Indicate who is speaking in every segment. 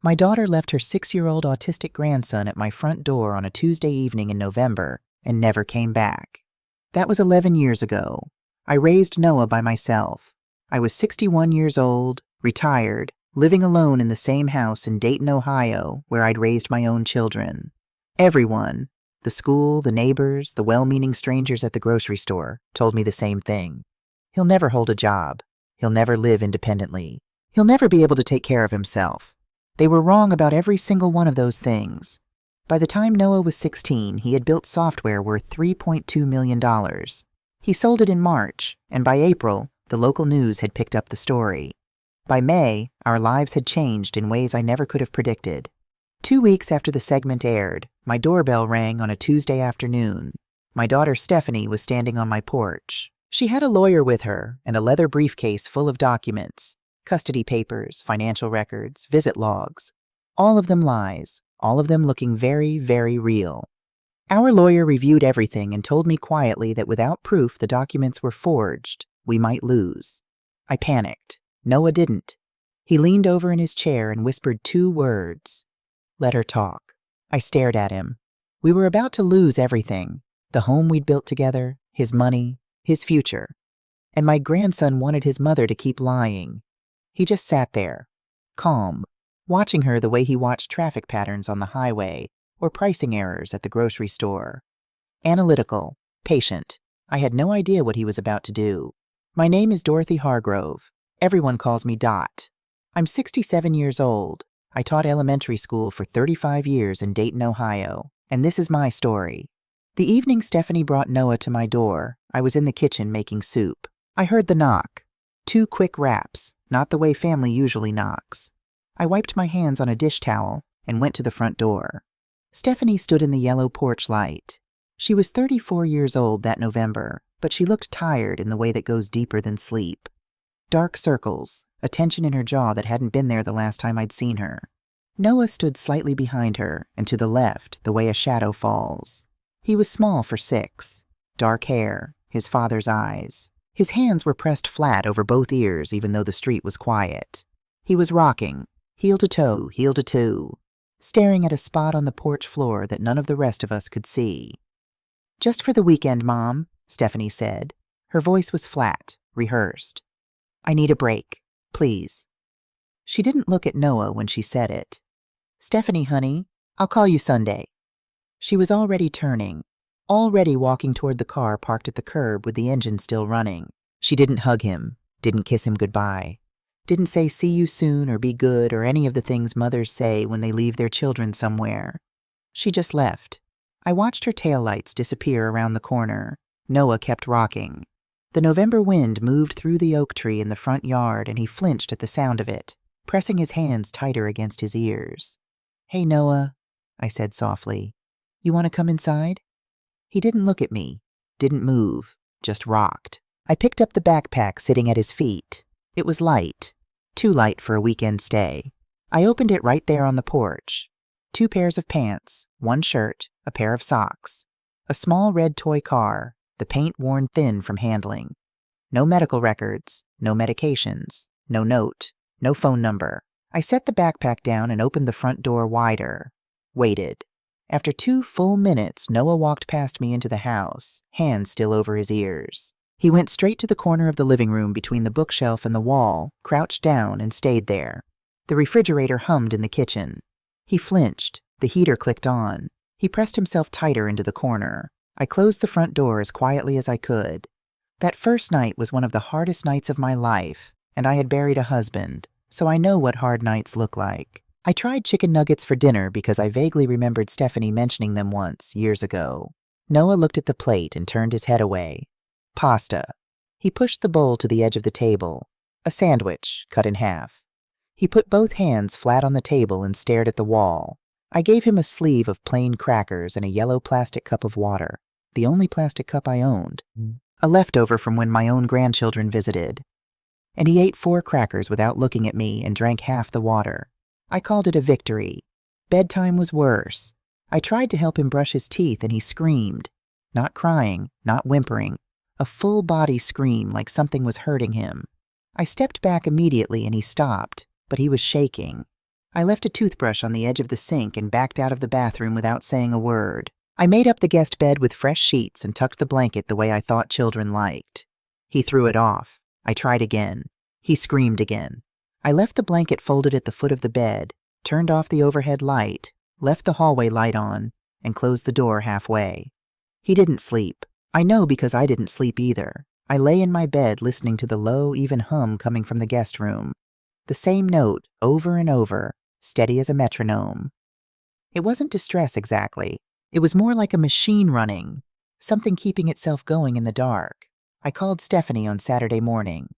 Speaker 1: My daughter left her 6-year-old autistic grandson at my front door on a Tuesday evening in November and never came back. That was 11 years ago. I raised Noah by myself. I was 61 years old, retired, living alone in the same house in Dayton, Ohio, where I'd raised my own children. Everyone, the school, the neighbors, the well-meaning strangers at the grocery store, told me the same thing. He'll never hold a job. He'll never live independently. He'll never be able to take care of himself. They were wrong about every single one of those things. By the time Noah was 16, he had built software worth $3.2 million. He sold it in March, and by April, the local news had picked up the story. By May, our lives had changed in ways I never could have predicted. 2 weeks after the segment aired, my doorbell rang on a Tuesday afternoon. My daughter Stephanie was standing on my porch. She had a lawyer with her and a leather briefcase full of documents, custody papers, financial records, visit logs. All of them lies, all of them looking very, very real. Our lawyer reviewed everything and told me quietly that without proof the documents were forged, we might lose. I panicked. Noah didn't. He leaned over in his chair and whispered 2 words. Let her talk. I stared at him. We were about to lose everything. The home we'd built together, his money, his future. And my grandson wanted his mother to keep lying. He just sat there, calm, watching her the way he watched traffic patterns on the highway or pricing errors at the grocery store. Analytical, patient. I had no idea what he was about to do. My name is Dorothy Hargrove. Everyone calls me Dot. I'm 67 years old. I taught elementary school for 35 years in Dayton, Ohio, and this is my story. The evening Stephanie brought Noah to my door, I was in the kitchen making soup. I heard the knock. 2 quick raps, not the way family usually knocks. I wiped my hands on a dish towel and went to the front door. Stephanie stood in the yellow porch light. She was 34 years old that November, but she looked tired in the way that goes deeper than sleep. Dark circles, a tension in her jaw that hadn't been there the last time I'd seen her. Noah stood slightly behind her and to the left, the way a shadow falls. He was small for 6, dark hair, his father's eyes. His hands were pressed flat over both ears even though the street was quiet. He was rocking, heel to toe, staring at a spot on the porch floor that none of the rest of us could see. Just for the weekend, Mom, Stephanie said. Her voice was flat, rehearsed. I need a break, please. She didn't look at Noah when she said it. Stephanie, honey, I'll call you Sunday. She was already turning, already walking toward the car parked at the curb with the engine still running. She didn't hug him, didn't kiss him goodbye, didn't say see you soon or be good or any of the things mothers say when they leave their children somewhere. She just left. I watched her taillights disappear around the corner. Noah kept rocking. The November wind moved through the oak tree in the front yard and he flinched at the sound of it, pressing his hands tighter against his ears. Hey, Noah, I said softly. You want to come inside? He didn't look at me, didn't move, just rocked. I picked up the backpack sitting at his feet. It was light, too light for a weekend stay. I opened it right there on the porch. 2 pairs of pants, 1 shirt, a pair of socks, a small red toy car, the paint worn thin from handling. No medical records, no medications, no note, no phone number. I set the backpack down and opened the front door wider. Waited. After 2 full minutes, Noah walked past me into the house, hands still over his ears. He went straight to the corner of the living room between the bookshelf and the wall, crouched down and stayed there. The refrigerator hummed in the kitchen. He flinched. The heater clicked on. He pressed himself tighter into the corner. I closed the front door as quietly as I could. That first night was one of the hardest nights of my life, and I had buried a husband, so I know what hard nights look like. I tried chicken nuggets for dinner because I vaguely remembered Stephanie mentioning them once, years ago. Noah looked at the plate and turned his head away. Pasta. He pushed the bowl to the edge of the table. A sandwich, cut in half. He put both hands flat on the table and stared at the wall. I gave him a sleeve of plain crackers and a yellow plastic cup of water, the only plastic cup I owned, a leftover from when my own grandchildren visited. And he ate 4 crackers without looking at me and drank half the water. I called it a victory. Bedtime was worse. I tried to help him brush his teeth and he screamed. Not crying, not whimpering. A full-body scream like something was hurting him. I stepped back immediately and he stopped, but he was shaking. I left a toothbrush on the edge of the sink and backed out of the bathroom without saying a word. I made up the guest bed with fresh sheets and tucked the blanket the way I thought children liked. He threw it off. I tried again. He screamed again. I left the blanket folded at the foot of the bed, turned off the overhead light, left the hallway light on, and closed the door halfway. He didn't sleep. I know because I didn't sleep either. I lay in my bed listening to the low, even hum coming from the guest room. The same note, over and over, steady as a metronome. It wasn't distress exactly. It was more like a machine running, something keeping itself going in the dark. I called Stephanie on Saturday morning.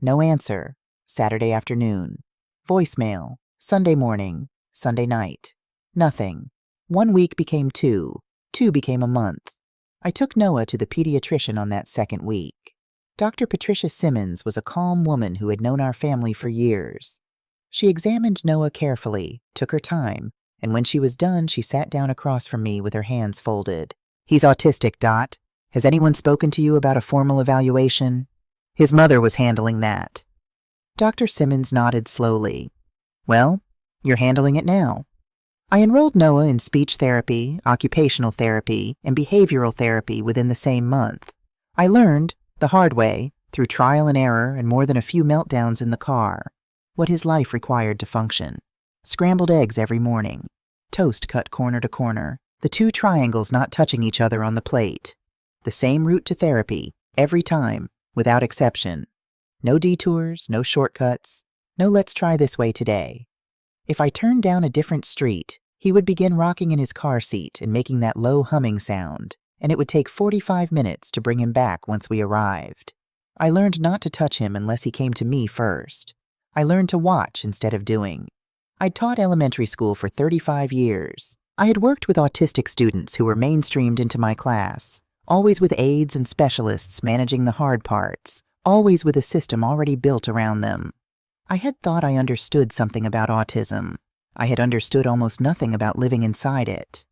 Speaker 1: No answer. Saturday afternoon. Voicemail. Sunday morning. Sunday night. Nothing. 1 week became 2. 2 became a month. I took Noah to the pediatrician on that second week. Dr. Patricia Simmons was a calm woman who had known our family for years. She examined Noah carefully, took her time, and when she was done, she sat down across from me with her hands folded. "He's autistic, Dot. Has anyone spoken to you about a formal evaluation?" His mother was handling that. Dr. Simmons nodded slowly. "Well, you're handling it now." I enrolled Noah in speech therapy, occupational therapy, and behavioral therapy within the same month. I learned, the hard way, through trial and error and more than a few meltdowns in the car, what his life required to function. Scrambled eggs every morning, toast cut corner to corner, the 2 triangles not touching each other on the plate. The same route to therapy, every time, without exception. No detours, no shortcuts, no let's try this way today. If I turned down a different street, he would begin rocking in his car seat and making that low humming sound, and it would take 45 minutes to bring him back once we arrived. I learned not to touch him unless he came to me first. I learned to watch instead of doing. I'd taught elementary school for 35 years. I had worked with autistic students who were mainstreamed into my class, always with aides and specialists managing the hard parts, always with a system already built around them. I had thought I understood something about autism. I had understood almost nothing about living inside it.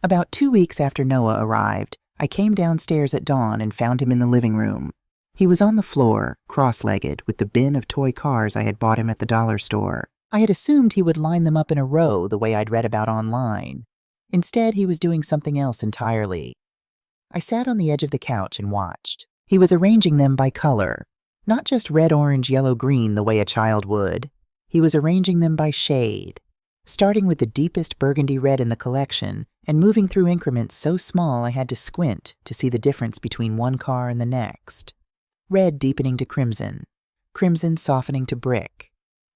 Speaker 1: About 2 weeks after Noah arrived, I came downstairs at dawn and found him in the living room. He was on the floor, cross-legged, with the bin of toy cars I had bought him at the dollar store. I had assumed he would line them up in a row the way I'd read about online. Instead, he was doing something else entirely. I sat on the edge of the couch and watched. He was arranging them by color. Not just red, orange, yellow, green the way a child would. He was arranging them by shade, starting with the deepest burgundy red in the collection and moving through increments so small I had to squint to see the difference between one car and the next. Red deepening to crimson, crimson softening to brick,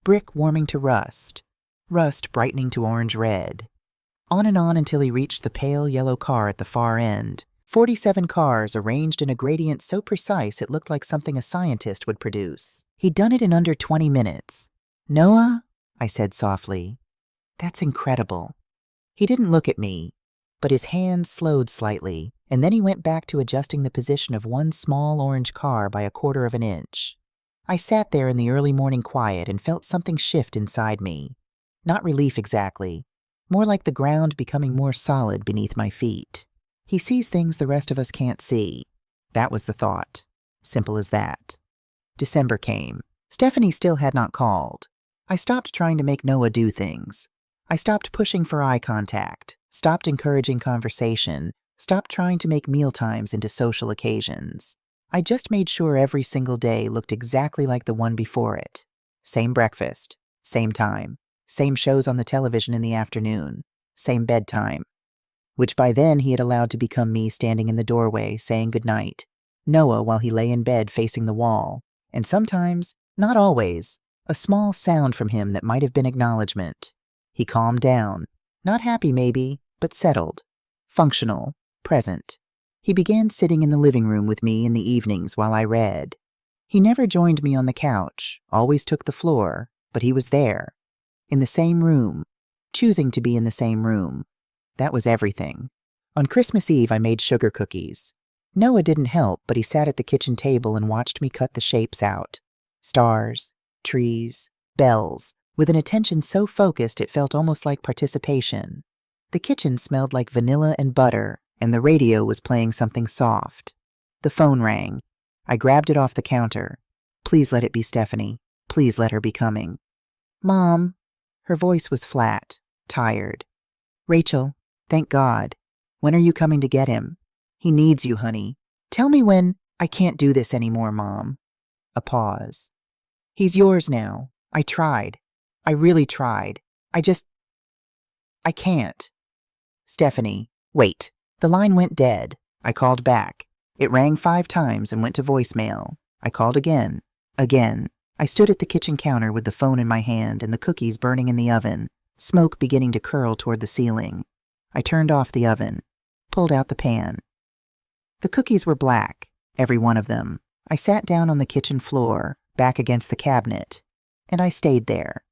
Speaker 1: brick warming to rust, rust brightening to orange-red. On and on until he reached the pale yellow car at the far end. 47 cars arranged in a gradient so precise it looked like something a scientist would produce. He'd done it in under 20 minutes. "Noah," I said softly, "that's incredible." He didn't look at me, but his hands slowed slightly, and then he went back to adjusting the position of one small orange car by 1/4 of an inch. I sat there in the early morning quiet and felt something shift inside me. Not relief exactly, more like the ground becoming more solid beneath my feet. He sees things the rest of us can't see. That was the thought. Simple as that. December came. Stephanie still had not called. I stopped trying to make Noah do things. I stopped pushing for eye contact, stopped encouraging conversation, stopped trying to make mealtimes into social occasions. I just made sure every single day looked exactly like the one before it. Same breakfast, same time, same shows on the television in the afternoon, same bedtime, which by then he had allowed to become me standing in the doorway saying goodnight, Noah while he lay in bed facing the wall, and sometimes, not always, a small sound from him that might have been acknowledgement. He calmed down, not happy maybe, but settled, functional, present. He began sitting in the living room with me in the evenings while I read. He never joined me on the couch, always took the floor, but he was there, in the same room, choosing to be in the same room. That was everything. On Christmas Eve, I made sugar cookies. Noah didn't help, but he sat at the kitchen table and watched me cut the shapes out. Stars, trees, bells, with an attention so focused it felt almost like participation. The kitchen smelled like vanilla and butter, and the radio was playing something soft. The phone rang. I grabbed it off the counter. Please let it be Stephanie. Please let her be coming. "Mom." Her voice was flat, tired. "Rachel, thank God. When are you coming to get him? He needs you, honey. Tell me when." "I can't do this anymore, Mom." A pause. "He's yours now. I tried. I really tried. I can't." "Stephanie, wait." The line went dead. I called back. It rang 5 times and went to voicemail. I called again. Again. I stood at the kitchen counter with the phone in my hand and the cookies burning in the oven, smoke beginning to curl toward the ceiling. I turned off the oven, pulled out the pan. The cookies were black, every one of them. I sat down on the kitchen floor, back against the cabinet, and I stayed there.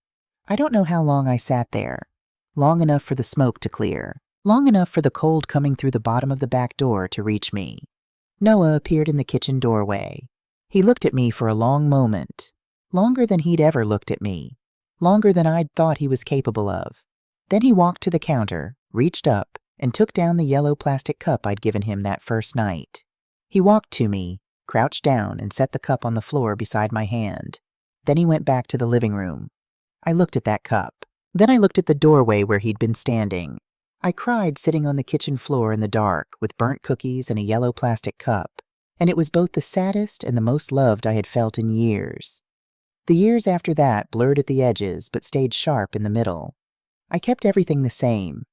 Speaker 1: I don't know how long I sat there. Long enough for the smoke to clear. Long enough for the cold coming through the bottom of the back door to reach me. Noah appeared in the kitchen doorway. He looked at me for a long moment. Longer than he'd ever looked at me. Longer than I'd thought he was capable of. Then he walked to the counter, reached up, and took down the yellow plastic cup I'd given him that first night. He walked to me, crouched down, and set the cup on the floor beside my hand. Then he went back to the living room. I looked at that cup. Then I looked at the doorway where he'd been standing. I cried sitting on the kitchen floor in the dark with burnt cookies and a yellow plastic cup, and it was both the saddest and the most loved I had felt in years. The years after that blurred at the edges but stayed sharp in the middle. I kept everything the same.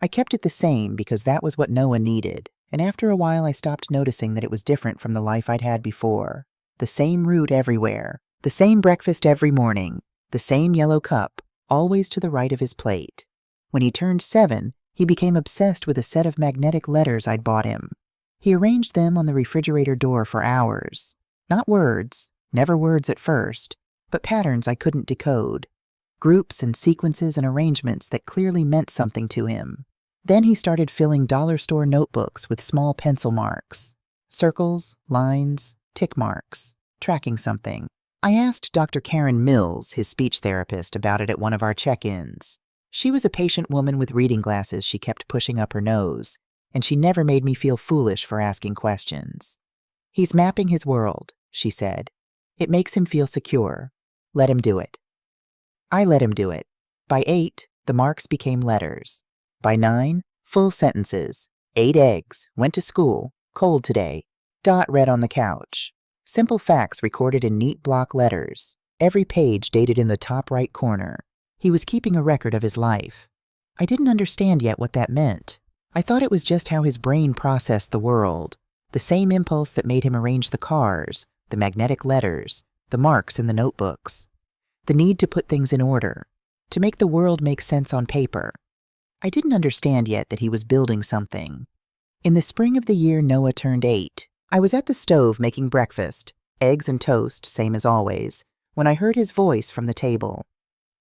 Speaker 1: I kept it the same because that was what Noah needed, and after a while I stopped noticing that it was different from the life I'd had before. The same route everywhere, the same breakfast every morning, the same yellow cup, always to the right of his plate. When he turned 7, he became obsessed with a set of magnetic letters I'd bought him. He arranged them on the refrigerator door for hours. Not words, never words at first, but patterns I couldn't decode. Groups and sequences and arrangements that clearly meant something to him. Then he started filling dollar store notebooks with small pencil marks. Circles, lines, tick marks, tracking something. I asked Dr. Karen Mills, his speech therapist, about it at one of our check-ins. She was a patient woman with reading glasses she kept pushing up her nose, and she never made me feel foolish for asking questions. "He's mapping his world," she said. "It makes him feel secure. Let him do it." I let him do it. By 8, the marks became letters. By 9, full sentences. 8 eggs, went to school, cold today. Dot read on the couch. Simple facts recorded in neat block letters, every page dated in the top right corner. He was keeping a record of his life. I didn't understand yet what that meant. I thought it was just how his brain processed the world. The same impulse that made him arrange the cars, the magnetic letters, the marks in the notebooks. The need to put things in order, to make the world make sense on paper. I didn't understand yet that he was building something. In the spring of the year Noah turned 8, I was at the stove making breakfast, eggs and toast, same as always, when I heard his voice from the table.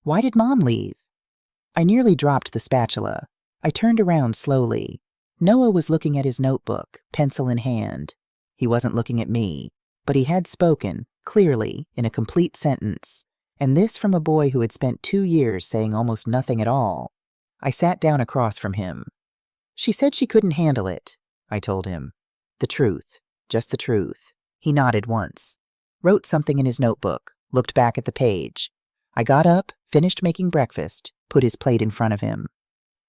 Speaker 1: "Why did Mom leave?" I nearly dropped the spatula. I turned around slowly. Noah was looking at his notebook, pencil in hand. He wasn't looking at me, but he had spoken, clearly, in a complete sentence, and this from a boy who had spent 2 years saying almost nothing at all. I sat down across from him. "She said she couldn't handle it," I told him. The truth, just the truth. He nodded once, wrote something in his notebook, looked back at the page. I got up, finished making breakfast, put his plate in front of him.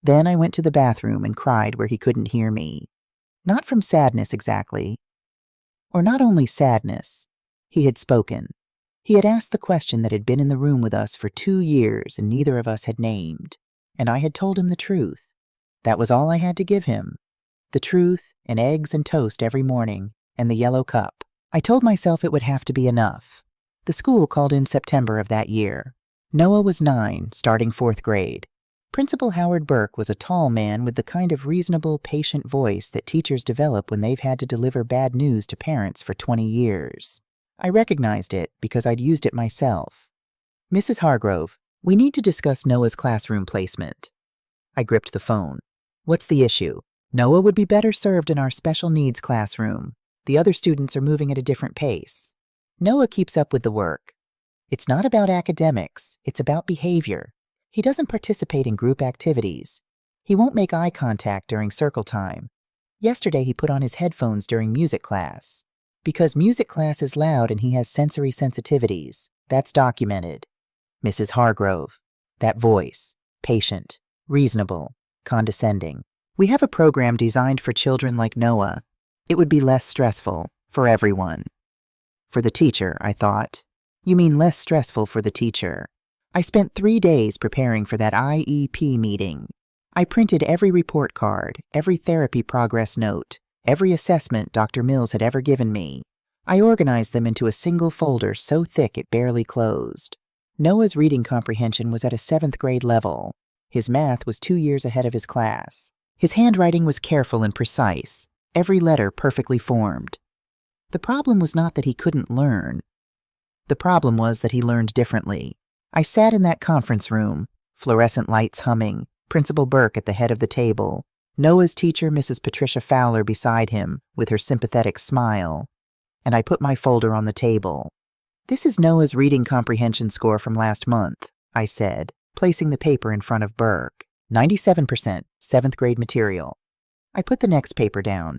Speaker 1: Then I went to the bathroom and cried where he couldn't hear me. Not from sadness exactly. Or not only sadness. He had spoken. He had asked the question that had been in the room with us for 2 years and neither of us had named. And I had told him the truth. That was all I had to give him. The truth, and eggs and toast every morning, and the yellow cup. I told myself it would have to be enough. The school called in September of that year. Noah was 9, starting 4th grade. Principal Howard Burke was a tall man with the kind of reasonable, patient voice that teachers develop when they've had to deliver bad news to parents for 20 years. I recognized it because I'd used it myself. "Mrs. Hargrove, we need to discuss Noah's classroom placement." I gripped the phone. "What's the issue?" "Noah would be better served in our special needs classroom. The other students are moving at a different pace. Noah keeps up with the work. It's not about academics, it's about behavior. He doesn't participate in group activities. He won't make eye contact during circle time. Yesterday he put on his headphones during music class. Because music class is loud and he has sensory sensitivities. That's documented." "Mrs. Hargrove." That voice, patient, reasonable, condescending. We have a program designed for children like Noah. It would be less stressful for everyone. For the teacher, I thought. You mean less stressful for the teacher. I spent 3 days preparing for that IEP meeting. I printed every report card, every therapy progress note, every assessment Dr. Mills had ever given me. I organized them into a single folder so thick it barely closed. Noah's reading comprehension was at a 7th grade level. His math was 2 years ahead of his class. His handwriting was careful and precise, every letter perfectly formed. The problem was not that he couldn't learn. The problem was that he learned differently. I sat in that conference room, fluorescent lights humming, Principal Burke at the head of the table, Noah's teacher, Mrs. Patricia Fowler, beside him with her sympathetic smile, and I put my folder on the table. This is Noah's reading comprehension score from last month, I said, placing the paper in front of Burke. 97%, 7th grade material. I put the next paper down.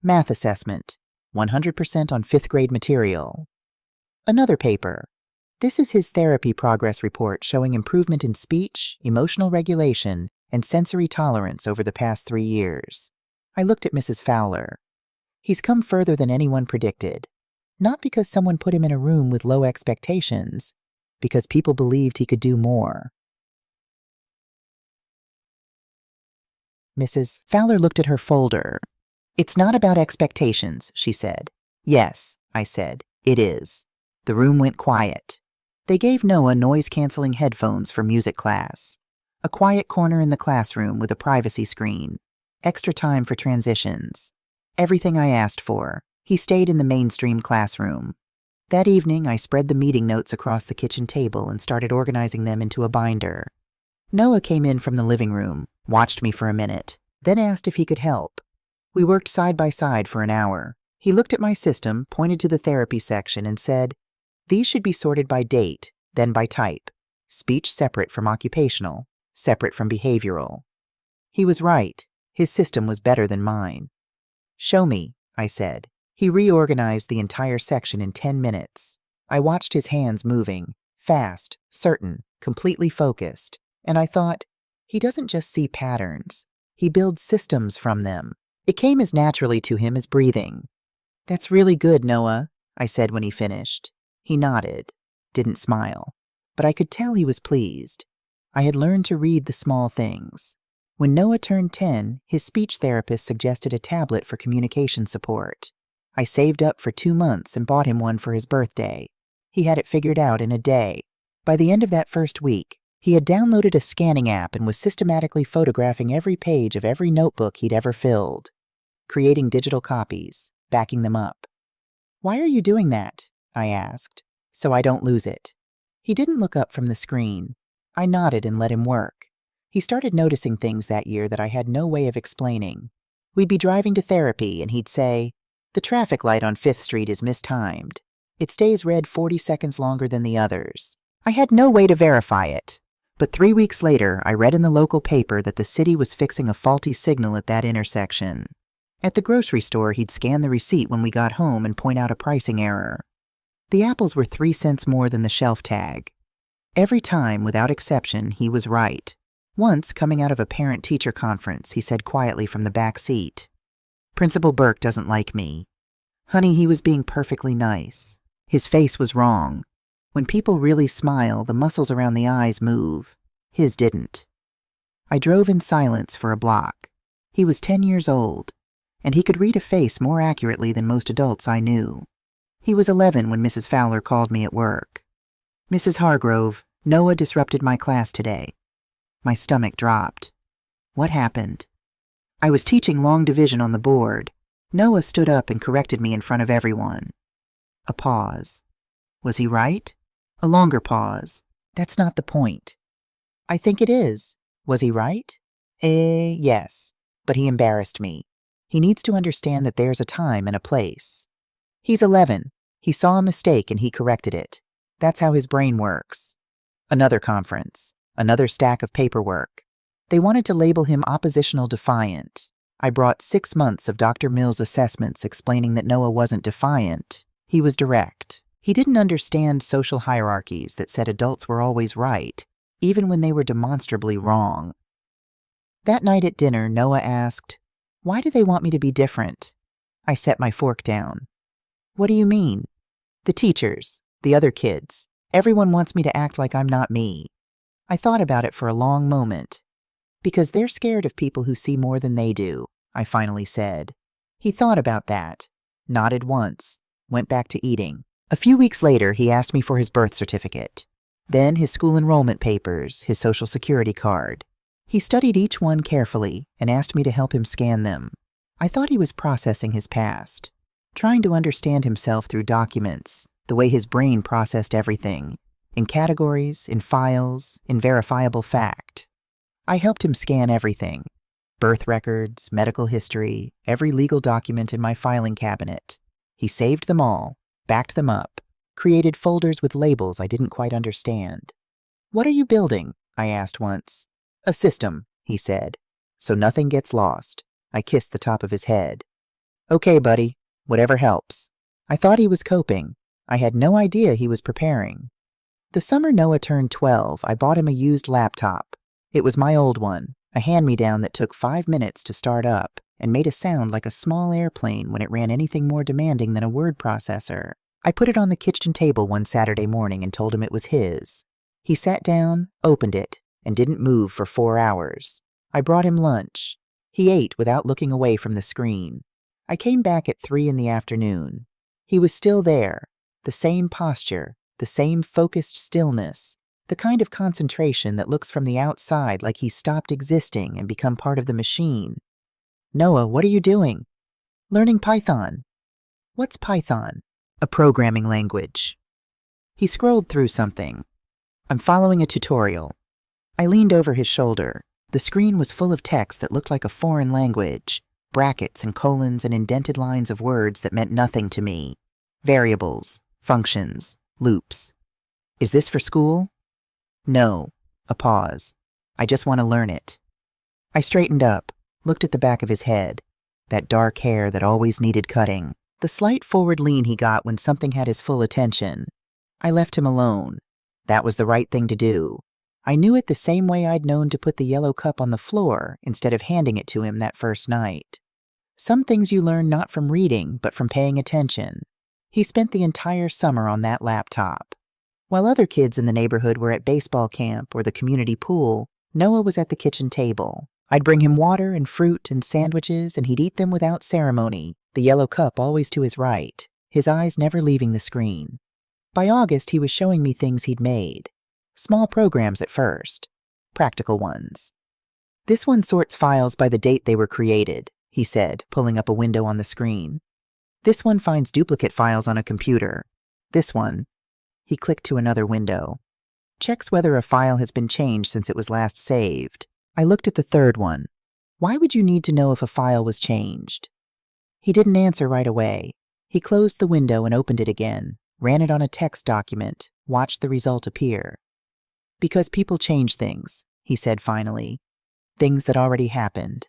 Speaker 1: Math assessment, 100% on 5th grade material. Another paper. This is his therapy progress report showing improvement in speech, emotional regulation, and sensory tolerance over the past 3 years. I looked at Mrs. Fowler. He's come further than anyone predicted. Not because someone put him in a room with low expectations, because people believed he could do more. Mrs. Fowler looked at her folder. It's not about expectations, she said. Yes, I said, it is. The room went quiet. They gave Noah noise-canceling headphones for music class. A quiet corner in the classroom with a privacy screen. Extra time for transitions. Everything I asked for. He stayed in the mainstream classroom. That evening, I spread the meeting notes across the kitchen table and started organizing them into a binder. Noah came in from the living room, watched me for a minute, then asked if he could help. We worked side by side for an hour. He looked at my system, pointed to the therapy section, and said, "These should be sorted by date, then by type. Speech separate from occupational, separate from behavioral." He was right. His system was better than mine. "Show me," I said. He reorganized the entire section in 10 minutes. I watched his hands moving, fast, certain, completely focused, and I thought, he doesn't just see patterns. He builds systems from them. It came as naturally to him as breathing. "That's really good, Noah," I said when he finished. He nodded, didn't smile, but I could tell he was pleased. I had learned to read the small things. When Noah turned 10, his speech therapist suggested a tablet for communication support. I saved up for 2 months and bought him one for his birthday. He had it figured out in a day. By the end of that first week, he had downloaded a scanning app and was systematically photographing every page of every notebook he'd ever filled, creating digital copies, backing them up. "Why are you doing that?" I asked. "So I don't lose it." He didn't look up from the screen. I nodded and let him work. He started noticing things that year that I had no way of explaining. We'd be driving to therapy and he'd say, "The traffic light on 5th Street is mistimed. It stays red 40 seconds longer than the others." I had no way to verify it. But 3 weeks later, I read in the local paper that the city was fixing a faulty signal at that intersection. At the grocery store, he'd scan the receipt when we got home and point out a pricing error. The apples were 3 cents more than the shelf tag. Every time, without exception, he was right. Once, coming out of a parent-teacher conference, he said quietly from the back seat, "Principal Burke doesn't like me." Honey, he was being perfectly nice. His face was wrong. When people really smile, the muscles around the eyes move. His didn't. I drove in silence for a block. He was 10 years old, and he could read a face more accurately than most adults I knew. He was 11 when Mrs. Fowler called me at work. "Mrs. Hargrove, Noah disrupted my class today." My stomach dropped. What happened? I was teaching long division on the board. Noah stood up and corrected me in front of everyone. A pause. Was he right? A longer pause. That's not the point. I think it is. Was he right? Yes. But he embarrassed me. He needs to understand that there's a time and a place. He's 11. He saw a mistake and he corrected it. That's how his brain works. Another conference. Another stack of paperwork. They wanted to label him oppositional defiant. I brought 6 months of Dr. Mills' assessments explaining that Noah wasn't defiant. He was direct. He didn't understand social hierarchies that said adults were always right. even when they were demonstrably wrong. That night at dinner, Noah asked, "Why do they want me to be different?" I set my fork down. "What do you mean?" "The teachers, the other kids. Everyone wants me to act like I'm not me." I thought about it for a long moment. "Because they're scared of people who see more than they do," I finally said. He thought about that, nodded once, went back to eating. A few weeks later, he asked me for his birth certificate, then his school enrollment papers, his Social Security card. He studied each one carefully and asked me to help him scan them. I thought he was processing his past, trying to understand himself through documents, the way his brain processed everything, in categories, in files, in verifiable fact. I helped him scan everything: birth records, medical history, every legal document in my filing cabinet. He saved them all, backed them up, created folders with labels I didn't quite understand. "What are you building?" I asked once. "A system," he said, "so nothing gets lost." I kissed the top of his head. "Okay, buddy, whatever helps." I thought he was coping. I had no idea he was preparing. The summer Noah turned 12, I bought him a used laptop. It was my old one, a hand-me-down that took 5 minutes to start up and made a sound like a small airplane when it ran anything more demanding than a word processor. I put it on the kitchen table one Saturday morning and told him it was his. He sat down, opened it, and didn't move for 4 hours. I brought him lunch. He ate without looking away from the screen. I came back at 3 in the afternoon. He was still there, the same posture, the same focused stillness, the kind of concentration that looks from the outside like he's stopped existing and become part of the machine. "Noah, what are you doing?" "Learning Python." "What's Python?" "A programming language." He scrolled through something. "I'm following a tutorial." I leaned over his shoulder. The screen was full of text that looked like a foreign language, brackets and colons and indented lines of words that meant nothing to me. Variables, functions, loops. "Is this for school?" "No." A pause. "I just want to learn it." I straightened up, looked at the back of his head, that dark hair that always needed cutting, the slight forward lean he got when something had his full attention. I left him alone. That was the right thing to do. I knew it the same way I'd known to put the yellow cup on the floor instead of handing it to him that first night. Some things you learn not from reading, but from paying attention. He spent the entire summer on that laptop. While other kids in the neighborhood were at baseball camp or the community pool, Noah was at the kitchen table. I'd bring him water and fruit and sandwiches, and he'd eat them without ceremony, the yellow cup always to his right, his eyes never leaving the screen. By August, he was showing me things he'd made. Small programs at first, practical ones. "This one sorts files by the date they were created," he said, pulling up a window on the screen. "This one finds duplicate files on a computer. This one," he clicked to another window, "checks whether a file has been changed since it was last saved." I looked at the third one. "Why would you need to know if a file was changed?" He didn't answer right away. He closed the window and opened it again, ran it on a text document, watched the result appear. "Because people change things," he said finally. "Things that already happened."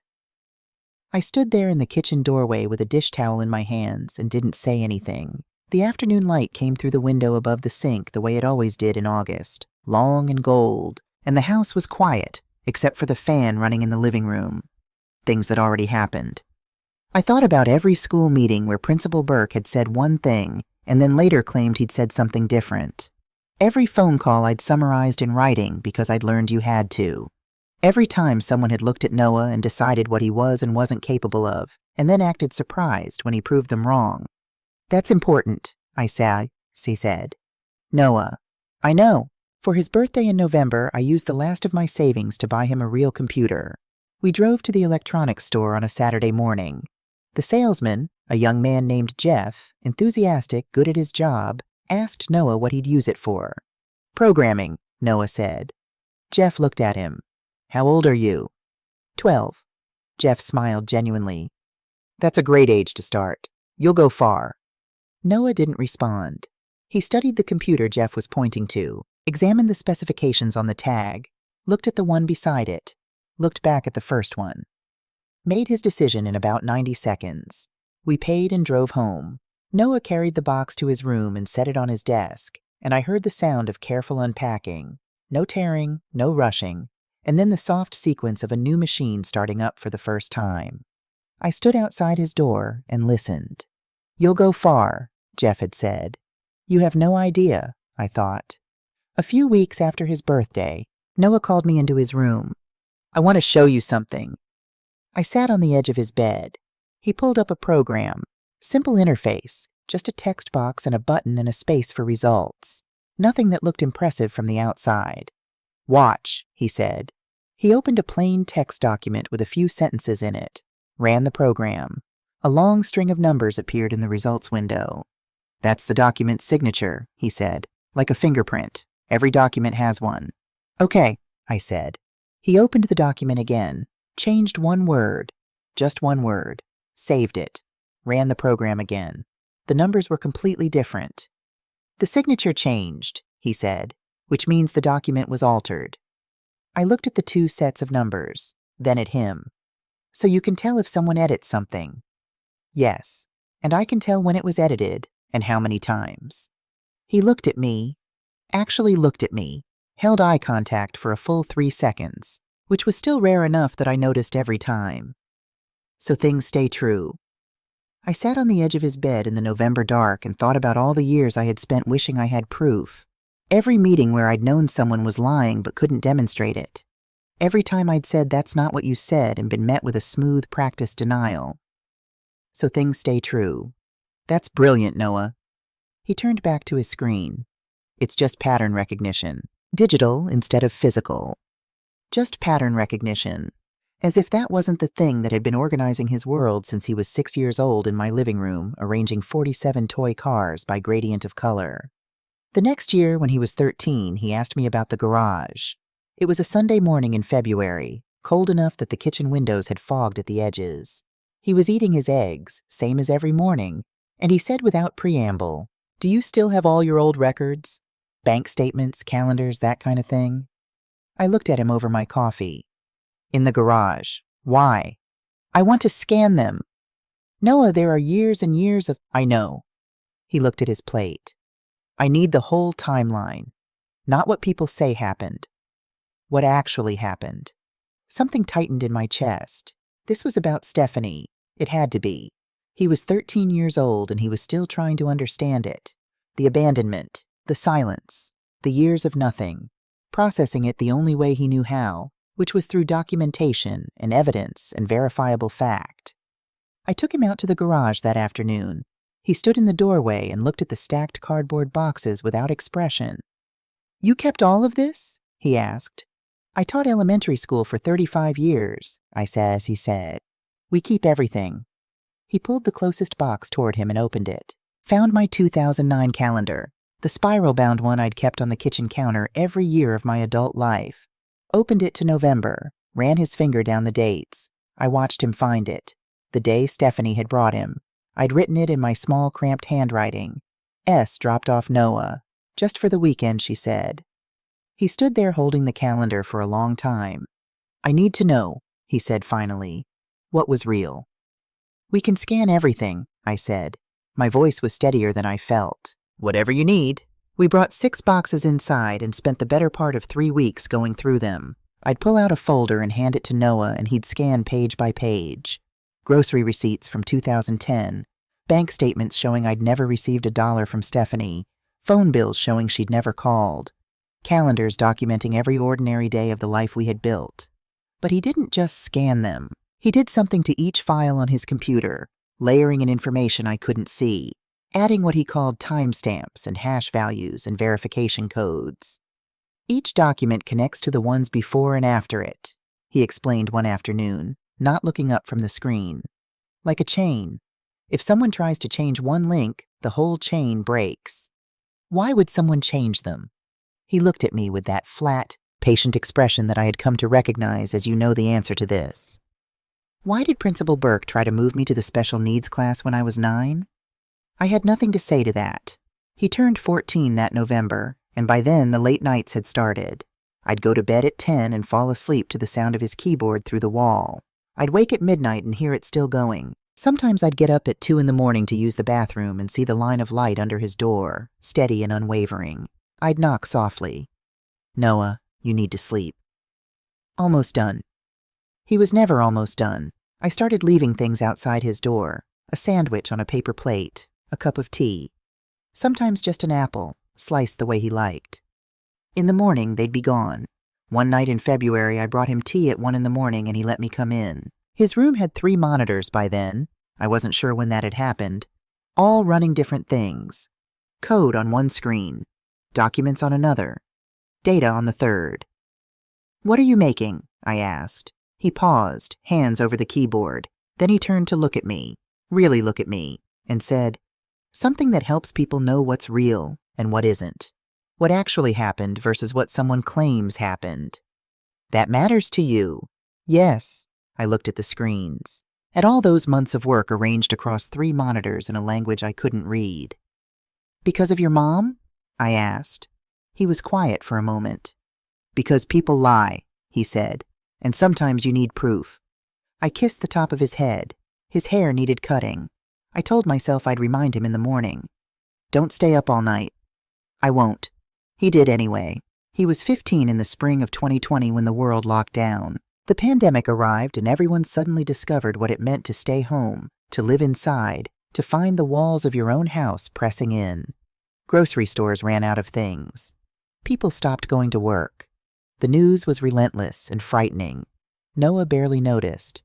Speaker 1: I stood there in the kitchen doorway with a dish towel in my hands and didn't say anything. The afternoon light came through the window above the sink the way it always did in August, long and gold, and the house was quiet, except for the fan running in the living room. Things that already happened. I thought about every school meeting where Principal Burke had said one thing and then later claimed he'd said something different. Every phone call I'd summarized in writing because I'd learned you had to. Every time someone had looked at Noah and decided what he was and wasn't capable of, and then acted surprised when he proved them wrong. "That's important," he said. "Noah." "I know." For his birthday in November, I used the last of my savings to buy him a real computer. We drove to the electronics store on a Saturday morning. The salesman, a young man named Jeff, enthusiastic, good at his job, asked Noah what he'd use it for. "Programming," Noah said. Jeff looked at him. "How old are you?" 12. Jeff smiled genuinely. "That's a great age to start. You'll go far." Noah didn't respond. He studied the computer Jeff was pointing to, examined the specifications on the tag, looked at the one beside it, looked back at the first one. Made his decision in about 90 seconds. We paid and drove home. Noah carried the box to his room and set it on his desk, and I heard the sound of careful unpacking. No tearing, no rushing, and then the soft sequence of a new machine starting up for the first time. I stood outside his door and listened. "You'll go far," Jeff had said. "You have no idea," I thought. A few weeks after his birthday, Noah called me into his room. "I want to show you something." I sat on the edge of his bed. He pulled up a program. Simple interface, just a text box and a button and a space for results. Nothing that looked impressive from the outside. "Watch," he said. He opened a plain text document with a few sentences in it, ran the program. A long string of numbers appeared in the results window. "That's the document's signature," he said, "like a fingerprint. Every document has one." "Okay," I said. He opened the document again, changed one word, just one word, saved it, ran the program again. The numbers were completely different. "The signature changed," he said, "which means the document was altered." I looked at the two sets of numbers, then at him. "So you can tell if someone edits something?" "Yes, and I can tell when it was edited and how many times." He looked at me, actually looked at me, held eye contact for a full 3 seconds, which was still rare enough that I noticed every time. "So things stay true." I sat on the edge of his bed in the November dark and thought about all the years I had spent wishing I had proof. Every meeting where I'd known someone was lying but couldn't demonstrate it. Every time I'd said that's not what you said and been met with a smooth, practiced denial. "So things stay true." "That's brilliant, Noah." He turned back to his screen. "It's just pattern recognition. Digital instead of physical. Just pattern recognition. As if that wasn't the thing that had been organizing his world since he was 6 years old in my living room, arranging 47 toy cars by gradient of color. The next year, when he was 13, he asked me about the garage. It was a Sunday morning in February, cold enough that the kitchen windows had fogged at the edges. He was eating his eggs, same as every morning, and he said without preamble, "Do you still have all your old records? Bank statements, calendars, that kind of thing?" I looked at him over my coffee. "In the garage. Why?" "I want to scan them." "Noah, there are years and years of—" "I know." He looked at his plate. "I need the whole timeline. Not what people say happened. What actually happened." Something tightened in my chest. This was about Stephanie. It had to be. He was 13 years old and he was still trying to understand it. The abandonment, the silence, the years of nothing. Processing it the only way he knew how, which was through documentation and evidence and verifiable fact. I took him out to the garage that afternoon. He stood in the doorway and looked at the stacked cardboard boxes without expression. "You kept all of this?" he asked. "I taught elementary school for 35 years, I said as he said. "We keep everything." He pulled the closest box toward him and opened it. Found my 2009 calendar, the spiral-bound one I'd kept on the kitchen counter every year of my adult life. Opened it to November, ran his finger down the dates. I watched him find it. The day Stephanie had brought him. I'd written it in my small, cramped handwriting. S dropped off Noah. Just for the weekend, she said. He stood there holding the calendar for a long time. "I need to know," he said finally, "what was real." "We can scan everything," I said. My voice was steadier than I felt. "Whatever you need." We brought 6 boxes inside and spent the better part of 3 weeks going through them. I'd pull out a folder and hand it to Noah, and he'd scan page by page. Grocery receipts from 2010, bank statements showing I'd never received $1 from Stephanie, phone bills showing she'd never called, calendars documenting every ordinary day of the life we had built. But he didn't just scan them. He did something to each file on his computer, layering in information I couldn't see, adding what he called timestamps and hash values and verification codes. "Each document connects to the ones before and after it," he explained one afternoon, not looking up from the screen. "Like a chain. If someone tries to change one link, the whole chain breaks." Why would someone change them? He looked at me with that flat, patient expression that I had come to recognize as you know the answer to this. Why did Principal Burke try to move me to the special needs class when I was 9? I had nothing to say to that. He turned 14 that November, and by then the late nights had started. I'd go to bed at 10 and fall asleep to the sound of his keyboard through the wall. I'd wake at midnight and hear it still going. Sometimes I'd get up at 2 in the morning to use the bathroom and see the line of light under his door, steady and unwavering. I'd knock softly. Noah, you need to sleep. Almost done. He was never almost done. I started leaving things outside his door, a sandwich on a paper plate, a cup of tea, sometimes just an apple, sliced the way he liked. In the morning, they'd be gone. One night in February, I brought him tea at 1 a.m. and he let me come in. His room had 3 monitors by then. I wasn't sure when that had happened. All running different things. Code on one screen, documents on another, data on the third. "What are you making?" I asked. He paused, hands over the keyboard. Then he turned to look at me, really look at me, and said, "Something that helps people know what's real and what isn't. What actually happened versus what someone claims happened. That matters to you." "Yes." I looked at the screens, at all those months of work arranged across 3 monitors in a language I couldn't read. "Because of your mom?" I asked. He was quiet for a moment. "Because people lie," he said, "and sometimes you need proof." I kissed the top of his head. His hair needed cutting. I told myself I'd remind him in the morning. "Don't stay up all night." "I won't." He did anyway. He was 15 in the spring of 2020 when the world locked down. The pandemic arrived and everyone suddenly discovered what it meant to stay home, to live inside, to find the walls of your own house pressing in. Grocery stores ran out of things. People stopped going to work. The news was relentless and frightening. Noah barely noticed.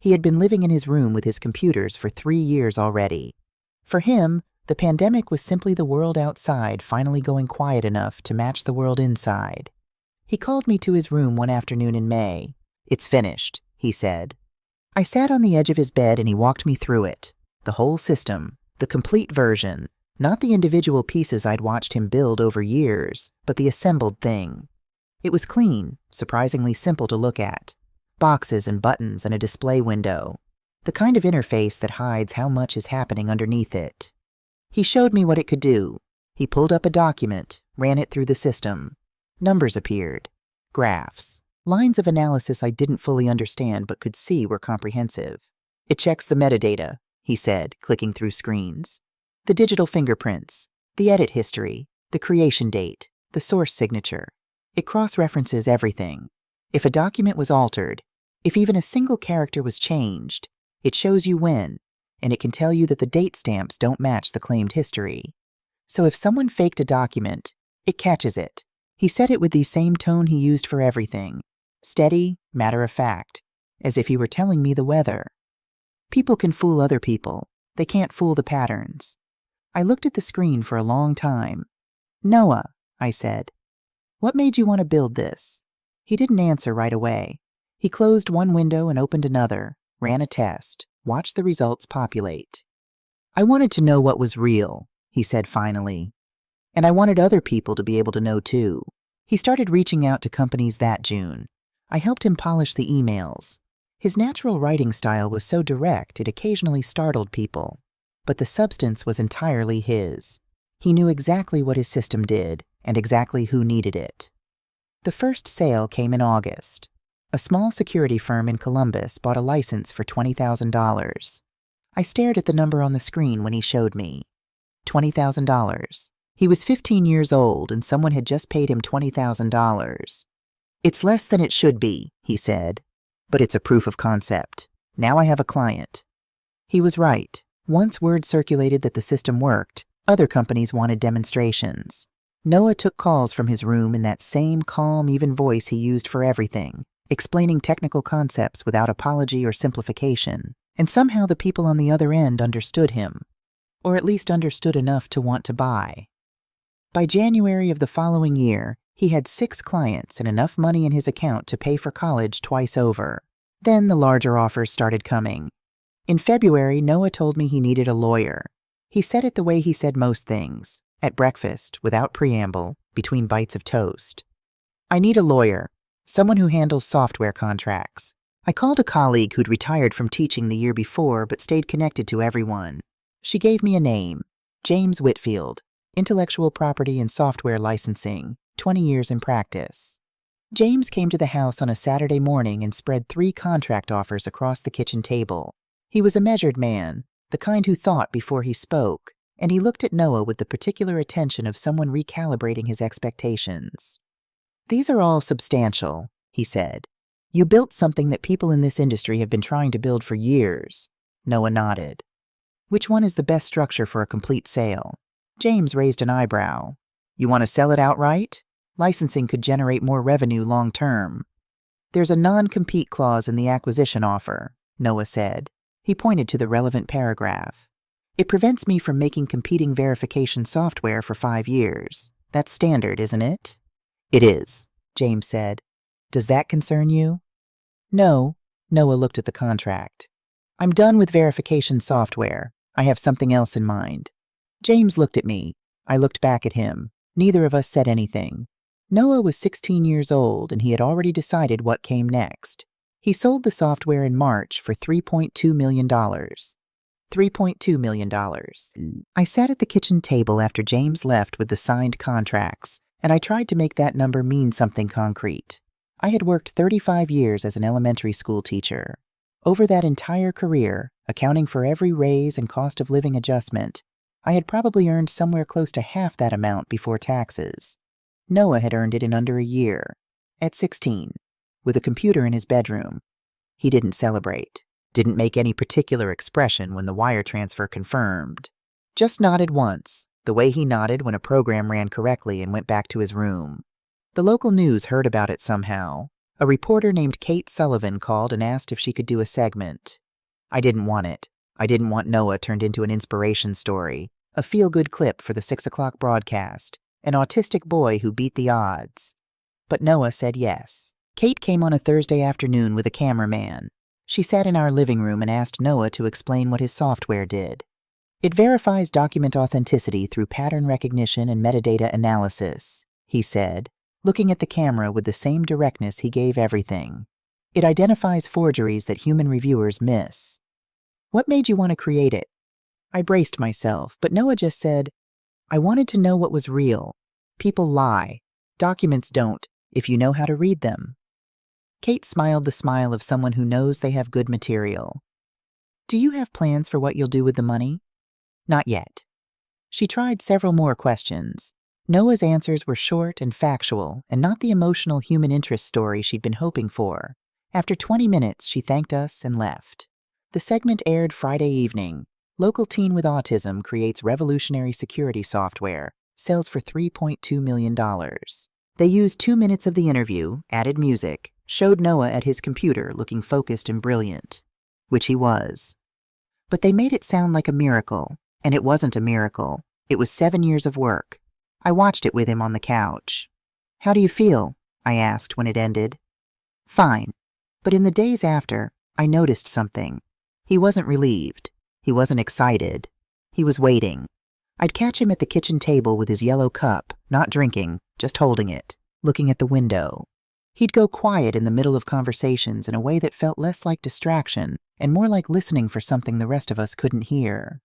Speaker 1: He had been living in his room with his computers for 3 years already. For him, the pandemic was simply the world outside finally going quiet enough to match the world inside. He called me to his room one afternoon in May. "It's finished," he said. I sat on the edge of his bed and he walked me through it. The whole system, the complete version, not the individual pieces I'd watched him build over years, but the assembled thing. It was clean, surprisingly simple to look at. Boxes and buttons and a display window. The kind of interface that hides how much is happening underneath it. He showed me what it could do. He pulled up a document, ran it through the system. Numbers appeared. Graphs. Lines of analysis I didn't fully understand but could see were comprehensive. "It checks the metadata," he said, clicking through screens. "The digital fingerprints, the edit history, the creation date, the source signature. It cross-references everything. If a document was altered, if even a single character was changed, it shows you when, and it can tell you that the date stamps don't match the claimed history. So if someone faked a document, it catches it." He said it with the same tone he used for everything. Steady, matter-of-fact, as if he were telling me the weather. People can fool other people. They can't fool the patterns. I looked at the screen for a long time. "Noah," I said, "what made you want to build this?" He didn't answer right away. He closed one window and opened another, ran a test, watched the results populate. "I wanted to know what was real," he said finally. "And I wanted other people to be able to know too." He started reaching out to companies that June. I helped him polish the emails. His natural writing style was so direct it occasionally startled people, but the substance was entirely his. He knew exactly what his system did and exactly who needed it. The first sale came in August. A small security firm in Columbus bought a license for $20,000. I stared at the number on the screen when he showed me. $20,000. He was 15 years old and someone had just paid him $20,000. "It's less than it should be," he said, "but it's a proof of concept. Now I have a client." He was right. Once word circulated that the system worked, other companies wanted demonstrations. Noah took calls from his room in that same calm, even voice he used for everything, explaining technical concepts without apology or simplification, and somehow the people on the other end understood him, or at least understood enough to want to buy. By January of the following year, he had 6 clients and enough money in his account to pay for college twice over. Then the larger offers started coming. In February, Noah told me he needed a lawyer. He said it the way he said most things, at breakfast, without preamble, between bites of toast. "I need a lawyer, someone who handles software contracts." I called a colleague who'd retired from teaching the year before but stayed connected to everyone. She gave me a name, James Whitfield, intellectual property and software licensing, 20 years in practice. James came to the house on a Saturday morning and spread 3 contract offers across the kitchen table. He was a measured man, the kind who thought before he spoke, and he looked at Noah with the particular attention of someone recalibrating his expectations. These are all substantial, he said. You built something that people in this industry have been trying to build for years. Noah nodded. Which one is the best structure for a complete sale? James raised an eyebrow. You want to sell it outright? Licensing could generate more revenue long term. There's a non-compete clause in the acquisition offer, Noah said. He pointed to the relevant paragraph. It prevents me from making competing verification software for 5 years. That's standard, isn't it? It is, James said. Does that concern you? No, Noah looked at the contract. I'm done with verification software. I have something else in mind. James looked at me. I looked back at him. Neither of us said anything. Noah was 16 years old, and he had already decided what came next. He sold the software in March for $3.2 million. $3.2 million. I sat at the kitchen table after James left with the signed contracts, and I tried to make that number mean something concrete. I had worked 35 years as an elementary school teacher. Over that entire career, accounting for every raise and cost of living adjustment, I had probably earned somewhere close to half that amount before taxes. Noah had earned it in under a year, at 16, with a computer in his bedroom. He didn't celebrate, didn't make any particular expression when the wire transfer confirmed. Just nodded once, the way he nodded when a program ran correctly, and went back to his room. The local news heard about it somehow. A reporter named Kate Sullivan called and asked if she could do a segment. I didn't want it. I didn't want Noah turned into an inspiration story, a feel-good clip for the 6 o'clock broadcast, an autistic boy who beat the odds. But Noah said yes. Kate came on a Thursday afternoon with a cameraman. She sat in our living room and asked Noah to explain what his software did. It verifies document authenticity through pattern recognition and metadata analysis, he said, looking at the camera with the same directness he gave everything. It identifies forgeries that human reviewers miss. What made you want to create it? I braced myself, but Noah just said, I wanted to know what was real. People lie. Documents don't, if you know how to read them. Kate smiled the smile of someone who knows they have good material. Do you have plans for what you'll do with the money? Not yet. She tried several more questions. Noah's answers were short and factual, and not the emotional human interest story she'd been hoping for. After 20 minutes, she thanked us and left. The segment aired Friday evening. Local teen with autism creates revolutionary security software, sells for $3.2 million. They used 2 minutes of the interview, added music, showed Noah at his computer looking focused and brilliant, which he was. But they made it sound like a miracle, and it wasn't a miracle. It was 7 years of work. I watched it with him on the couch. How do you feel? I asked when it ended. Fine. But in the days after, I noticed something. He wasn't relieved. He wasn't excited. He was waiting. I'd catch him at the kitchen table with his yellow cup, not drinking, just holding it, looking at the window. He'd go quiet in the middle of conversations in a way that felt less like distraction and more like listening for something the rest of us couldn't hear.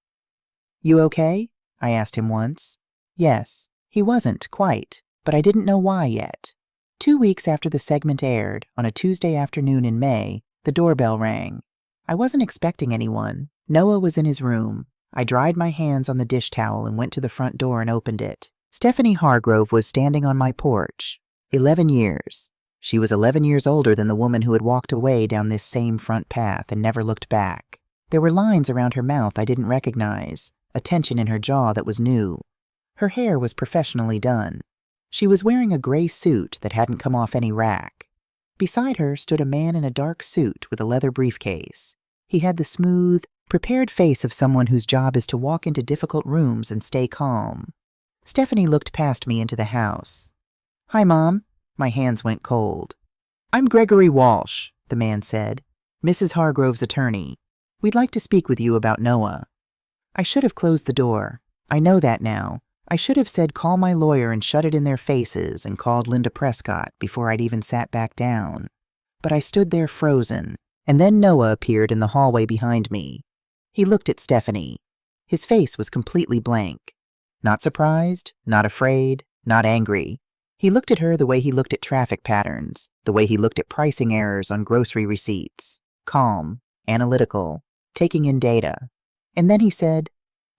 Speaker 1: You okay? I asked him once. Yes. He wasn't, quite, but I didn't know why yet. 2 weeks after the segment aired, on a Tuesday afternoon in May, the doorbell rang. I wasn't expecting anyone. Noah was in his room. I dried my hands on the dish towel and went to the front door and opened it. Stephanie Hargrove was standing on my porch. 11 years. She was 11 years older than the woman who had walked away down this same front path and never looked back. There were lines around her mouth I didn't recognize, a tension in her jaw that was new. Her hair was professionally done. She was wearing a gray suit that hadn't come off any rack. Beside her stood a man in a dark suit with a leather briefcase. He had the smooth, prepared face of someone whose job is to walk into difficult rooms and stay calm. Stephanie looked past me into the house. Hi, Mom. My hands went cold. I'm Gregory Walsh, the man said, Mrs. Hargrove's attorney. We'd like to speak with you about Noah. I should have closed the door. I know that now. I should have said call my lawyer and shut it in their faces and called Linda Prescott before I'd even sat back down. But I stood there frozen, and then Noah appeared in the hallway behind me. He looked at Stephanie. His face was completely blank. Not surprised, not afraid, not angry. He looked at her the way he looked at traffic patterns, the way he looked at pricing errors on grocery receipts. Calm, analytical, taking in data. And then he said,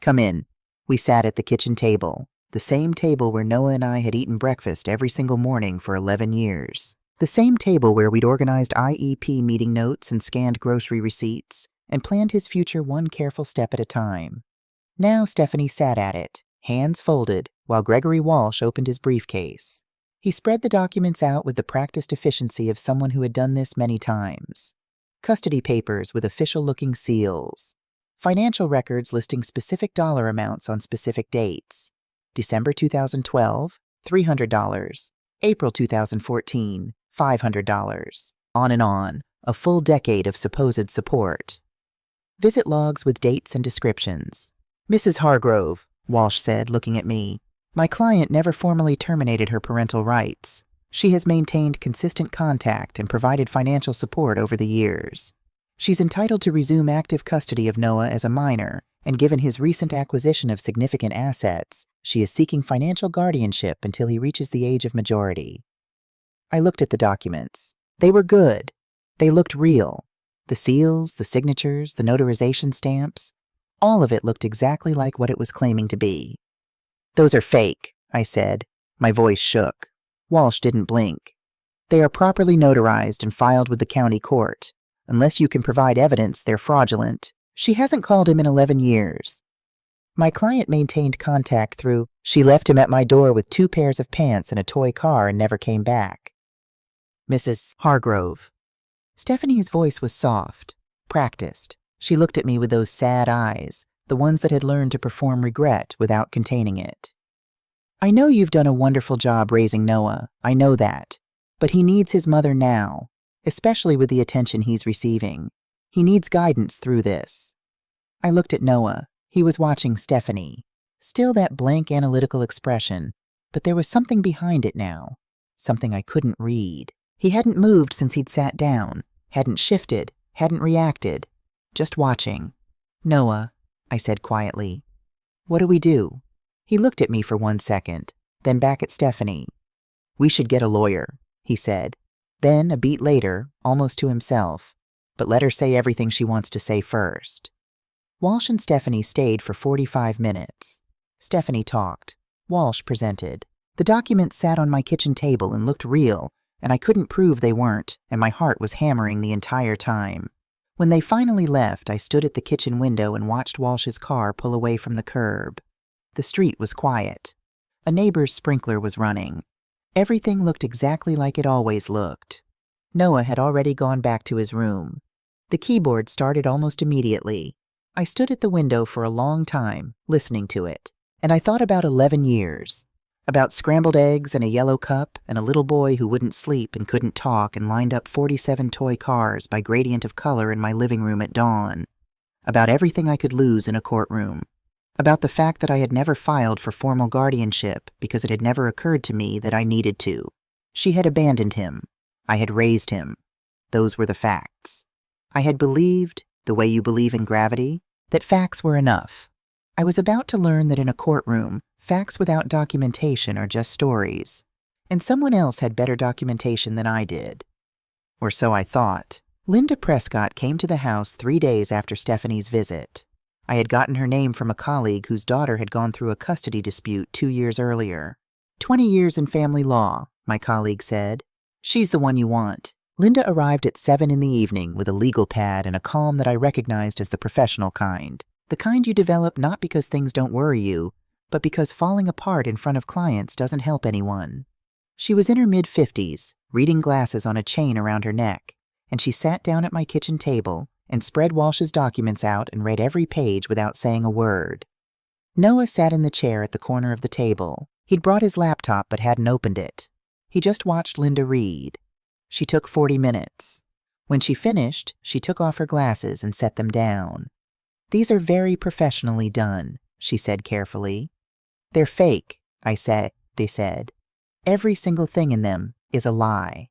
Speaker 1: Come in. We sat at the kitchen table. The same table where Noah and I had eaten breakfast every single morning for 11 years. The same table where we'd organized IEP meeting notes and scanned grocery receipts and planned his future one careful step at a time. Now Stephanie sat at it, hands folded, while Gregory Walsh opened his briefcase. He spread the documents out with the practiced efficiency of someone who had done this many times. Custody papers with official-looking seals. Financial records listing specific dollar amounts on specific dates. December 2012, $300. April 2014, $500. On and on, a full decade of supposed support. Visit logs with dates and descriptions. Mrs. Hargrove, Walsh said, looking at me, my client never formally terminated her parental rights. She has maintained consistent contact and provided financial support over the years. She's entitled to resume active custody of Noah as a minor, and given his recent acquisition of significant assets, she is seeking financial guardianship until he reaches the age of majority. I looked at the documents. They were good. They looked real. The seals, the signatures, the notarization stamps, all of it looked exactly like what it was claiming to be. Those are fake, I said. My voice shook. Walsh didn't blink. They are properly notarized and filed with the county court. Unless you can provide evidence they're fraudulent. She hasn't called him in 11 years. My client maintained contact through, she left him at my door with 2 pairs of pants and a toy car and never came back. Mrs. Hargrove. Stephanie's voice was soft, practiced. She looked at me with those sad eyes, the ones that had learned to perform regret without containing it. I know you've done a wonderful job raising Noah, I know that. But he needs his mother now, especially with the attention he's receiving. He needs guidance through this. I looked at Noah. He was watching Stephanie. Still that blank analytical expression, but there was something behind it now. Something I couldn't read. He hadn't moved since he'd sat down, hadn't shifted, hadn't reacted. Just watching. Noah, I said quietly. What do we do? He looked at me for 1 second, then back at Stephanie. We should get a lawyer, he said. Then, a beat later, almost to himself, but let her say everything she wants to say first. Walsh and Stephanie stayed for 45 minutes. Stephanie talked. Walsh presented. The documents sat on my kitchen table and looked real, and I couldn't prove they weren't, and my heart was hammering the entire time. When they finally left, I stood at the kitchen window and watched Walsh's car pull away from the curb. The street was quiet. A neighbor's sprinkler was running. Everything looked exactly like it always looked. Noah had already gone back to his room. The keyboard started almost immediately. I stood at the window for a long time, listening to it, and I thought about 11 years. About scrambled eggs and a yellow cup and a little boy who wouldn't sleep and couldn't talk and lined up 47 toy cars by gradient of color in my living room at dawn. About everything I could lose in a courtroom. About the fact that I had never filed for formal guardianship because it had never occurred to me that I needed to. She had abandoned him. I had raised him. Those were the facts. I had believed, the way you believe in gravity, that facts were enough. I was about to learn that in a courtroom, facts without documentation are just stories, and someone else had better documentation than I did. Or so I thought. Linda Prescott came to the house 3 days after Stephanie's visit. I had gotten her name from a colleague whose daughter had gone through a custody dispute 2 years earlier. 20 years in family law, my colleague said. She's the one you want. Linda arrived at 7 in the evening with a legal pad and a calm that I recognized as the professional kind. The kind you develop not because things don't worry you, but because falling apart in front of clients doesn't help anyone. She was in her mid-50s, reading glasses on a chain around her neck, and she sat down at my kitchen table and spread Walsh's documents out and read every page without saying a word. Noah sat in the chair at the corner of the table. He'd brought his laptop but hadn't opened it. He just watched Linda read. She took 40 minutes. When she finished, she took off her glasses and set them down. These are very professionally done, she said carefully. They're fake, they said. Every single thing in them is a lie.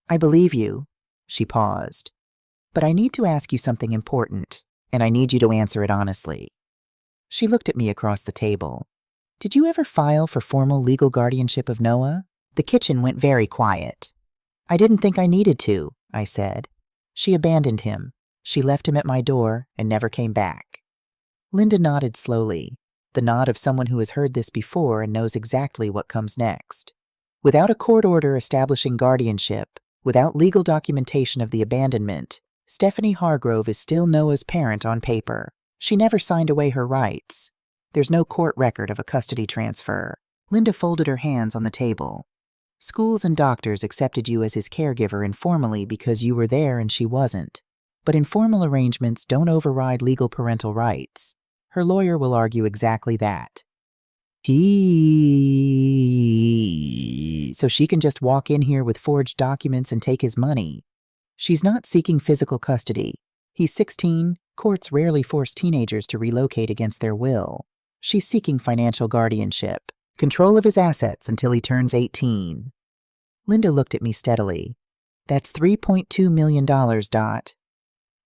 Speaker 1: I believe you, she paused. But I need to ask you something important, and I need you to answer it honestly. She looked at me across the table. Did you ever file for formal legal guardianship of Noah? The kitchen went very quiet. I didn't think I needed to, I said. She abandoned him. She left him at my door and never came back. Linda nodded slowly. the nod of someone who has heard this before and knows exactly what comes next. Without a court order establishing guardianship, without legal documentation of the abandonment, Stephanie Hargrove is still Noah's parent on paper. She never signed away her rights. There's no court record of a custody transfer. Linda folded her hands on the table. Schools and doctors accepted you as his caregiver informally because you were there and she wasn't. But informal arrangements don't override legal parental rights. Her lawyer will argue exactly that. So she can just walk in here with forged documents and take his money. She's not seeking physical custody. He's 16. Courts rarely force teenagers to relocate against their will. She's seeking financial guardianship, control of his assets until he turns 18. Linda looked at me steadily. That's $3.2 million, Dot.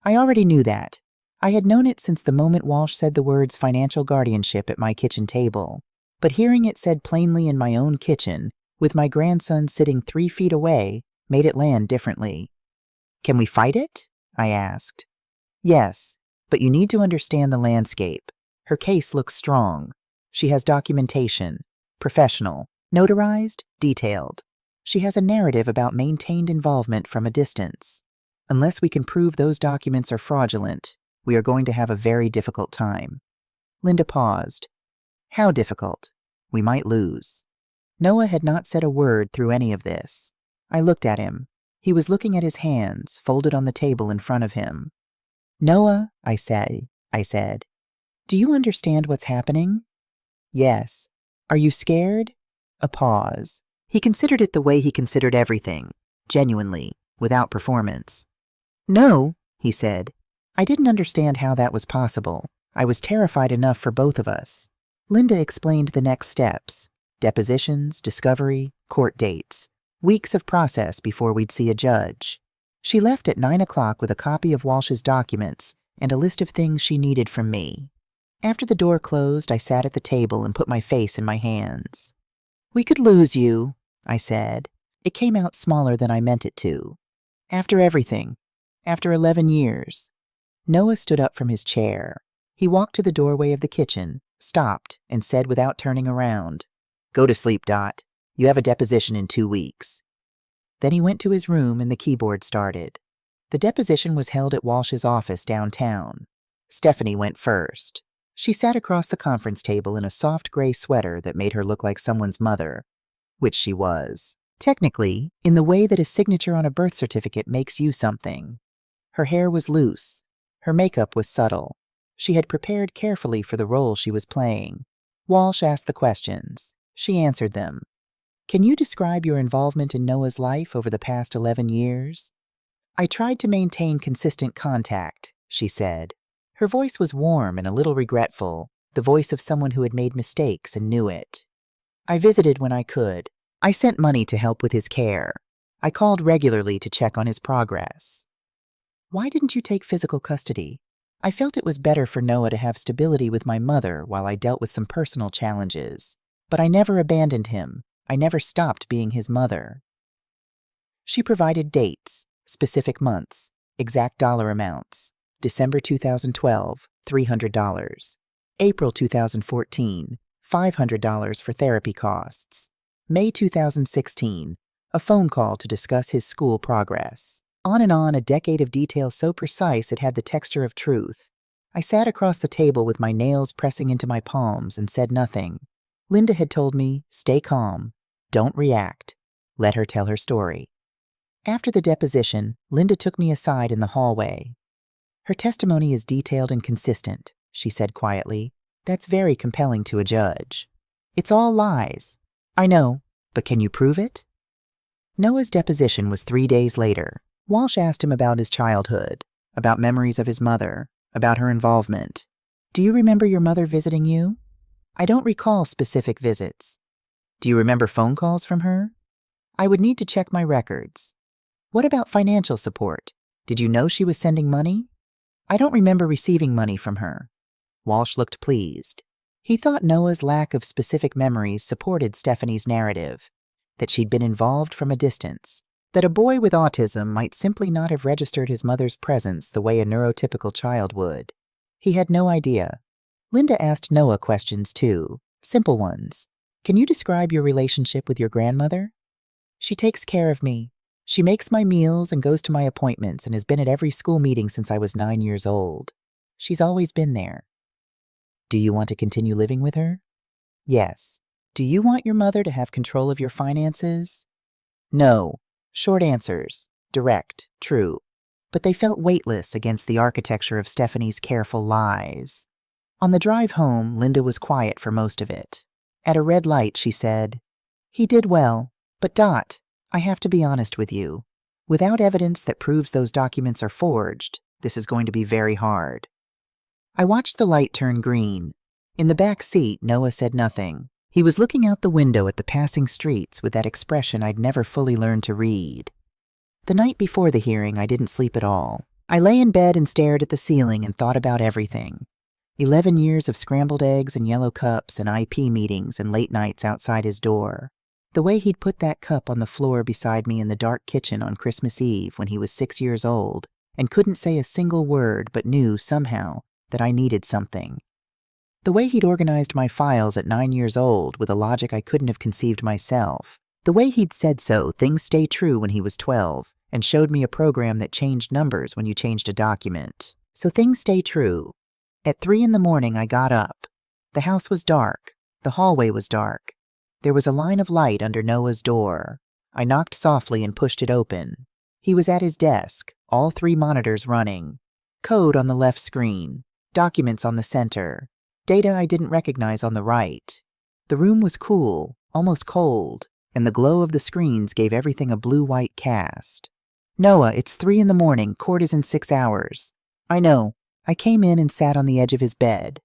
Speaker 1: I already knew that. I had known it since the moment Walsh said the words financial guardianship at my kitchen table. But hearing it said plainly in my own kitchen, with my grandson sitting 3 feet away, made it land differently. Can we fight it? I asked. Yes, but you need to understand the landscape. Her case looks strong. She has documentation, professional, notarized, detailed. She has a narrative about maintained involvement from a distance. Unless we can prove those documents are fraudulent, we are going to have a very difficult time. Linda paused. How difficult? We might lose. Noah had not said a word through any of this. I looked at him. He was looking at his hands, folded on the table in front of him. Noah, I said, do you understand what's happening? Yes. Are you scared? A pause. He considered it the way he considered everything, genuinely, without performance. No, he said. I didn't understand how that was possible. I was terrified enough for both of us. Linda explained the next steps. Depositions, discovery, court dates. Weeks of process before we'd see a judge. She left at 9 o'clock with a copy of Walsh's documents and a list of things she needed from me. After the door closed, I sat at the table and put my face in my hands. We could lose you, I said. It came out smaller than I meant it to. After everything. After 11 years. Noah stood up from his chair. He walked to the doorway of the kitchen, stopped, and said without turning around, Go to sleep, Dot. You have a deposition in 2 weeks. Then he went to his room and the keyboard started. The deposition was held at Walsh's office downtown. Stephanie went first. She sat across the conference table in a soft gray sweater that made her look like someone's mother, which she was. Technically, in the way that a signature on a birth certificate makes you something. Her hair was loose. Her makeup was subtle. She had prepared carefully for the role she was playing. Walsh asked the questions. She answered them. Can you describe your involvement in Noah's life over the past 11 years? I tried to maintain consistent contact, she said. Her voice was warm and a little regretful, the voice of someone who had made mistakes and knew it. I visited when I could. I sent money to help with his care. I called regularly to check on his progress. Why didn't you take physical custody? I felt it was better for Noah to have stability with my mother while I dealt with some personal challenges. But I never abandoned him. I never stopped being his mother. She provided dates, specific months, exact dollar amounts. December 2012, $300. April 2014, $500 for therapy costs. May 2016, a phone call to discuss his school progress. On and on, a decade of detail so precise it had the texture of truth. I sat across the table with my nails pressing into my palms and said nothing. Linda had told me, stay calm, don't react, let her tell her story. After the deposition, Linda took me aside in the hallway. Her testimony is detailed and consistent, she said quietly. That's very compelling to a judge. It's all lies. I know, but can you prove it? Noah's deposition was 3 days later. Walsh asked him about his childhood, about memories of his mother, about her involvement. Do you remember your mother visiting you? I don't recall specific visits. Do you remember phone calls from her? I would need to check my records. What about financial support? Did you know she was sending money? I don't remember receiving money from her. Walsh looked pleased. He thought Noah's lack of specific memories supported Stephanie's narrative, that she'd been involved from a distance, that a boy with autism might simply not have registered his mother's presence the way a neurotypical child would. He had no idea. Linda asked Noah questions too, simple ones. Can you describe your relationship with your grandmother? She takes care of me. She makes my meals and goes to my appointments and has been at every school meeting since I was 9 years old. She's always been there. Do you want to continue living with her? Yes. Do you want your mother to have control of your finances? No. Short answers. Direct. True. But they felt weightless against the architecture of Stephanie's careful lies. On the drive home, Linda was quiet for most of it. At a red light, she said, "He did well, but Dot, I have to be honest with you. Without evidence that proves those documents are forged, this is going to be very hard." I watched the light turn green. In the back seat, Noah said nothing. He was looking out the window at the passing streets with that expression I'd never fully learned to read. The night before the hearing, I didn't sleep at all. I lay in bed and stared at the ceiling and thought about everything. 11 years of scrambled eggs and yellow cups and IP meetings and late nights outside his door. The way he'd put that cup on the floor beside me in the dark kitchen on Christmas Eve when he was 6 years old and couldn't say a single word but knew, somehow, that I needed something. The way he'd organized my files at 9 years old with a logic I couldn't have conceived myself. The way he'd said so, things stay true when he was 12, and showed me a program that changed numbers when you changed a document. So things stay true. At 3 in the morning, I got up. The house was dark. The hallway was dark. There was a line of light under Noah's door. I knocked softly and pushed it open. He was at his desk, all 3 monitors running. Code on the left screen. Documents on the center. Data I didn't recognize on the right. The room was cool, almost cold, and the glow of the screens gave everything a blue-white cast. "Noah, it's 3 in the morning. Court is in 6 hours. "I know." I came in and sat on the edge of his bed.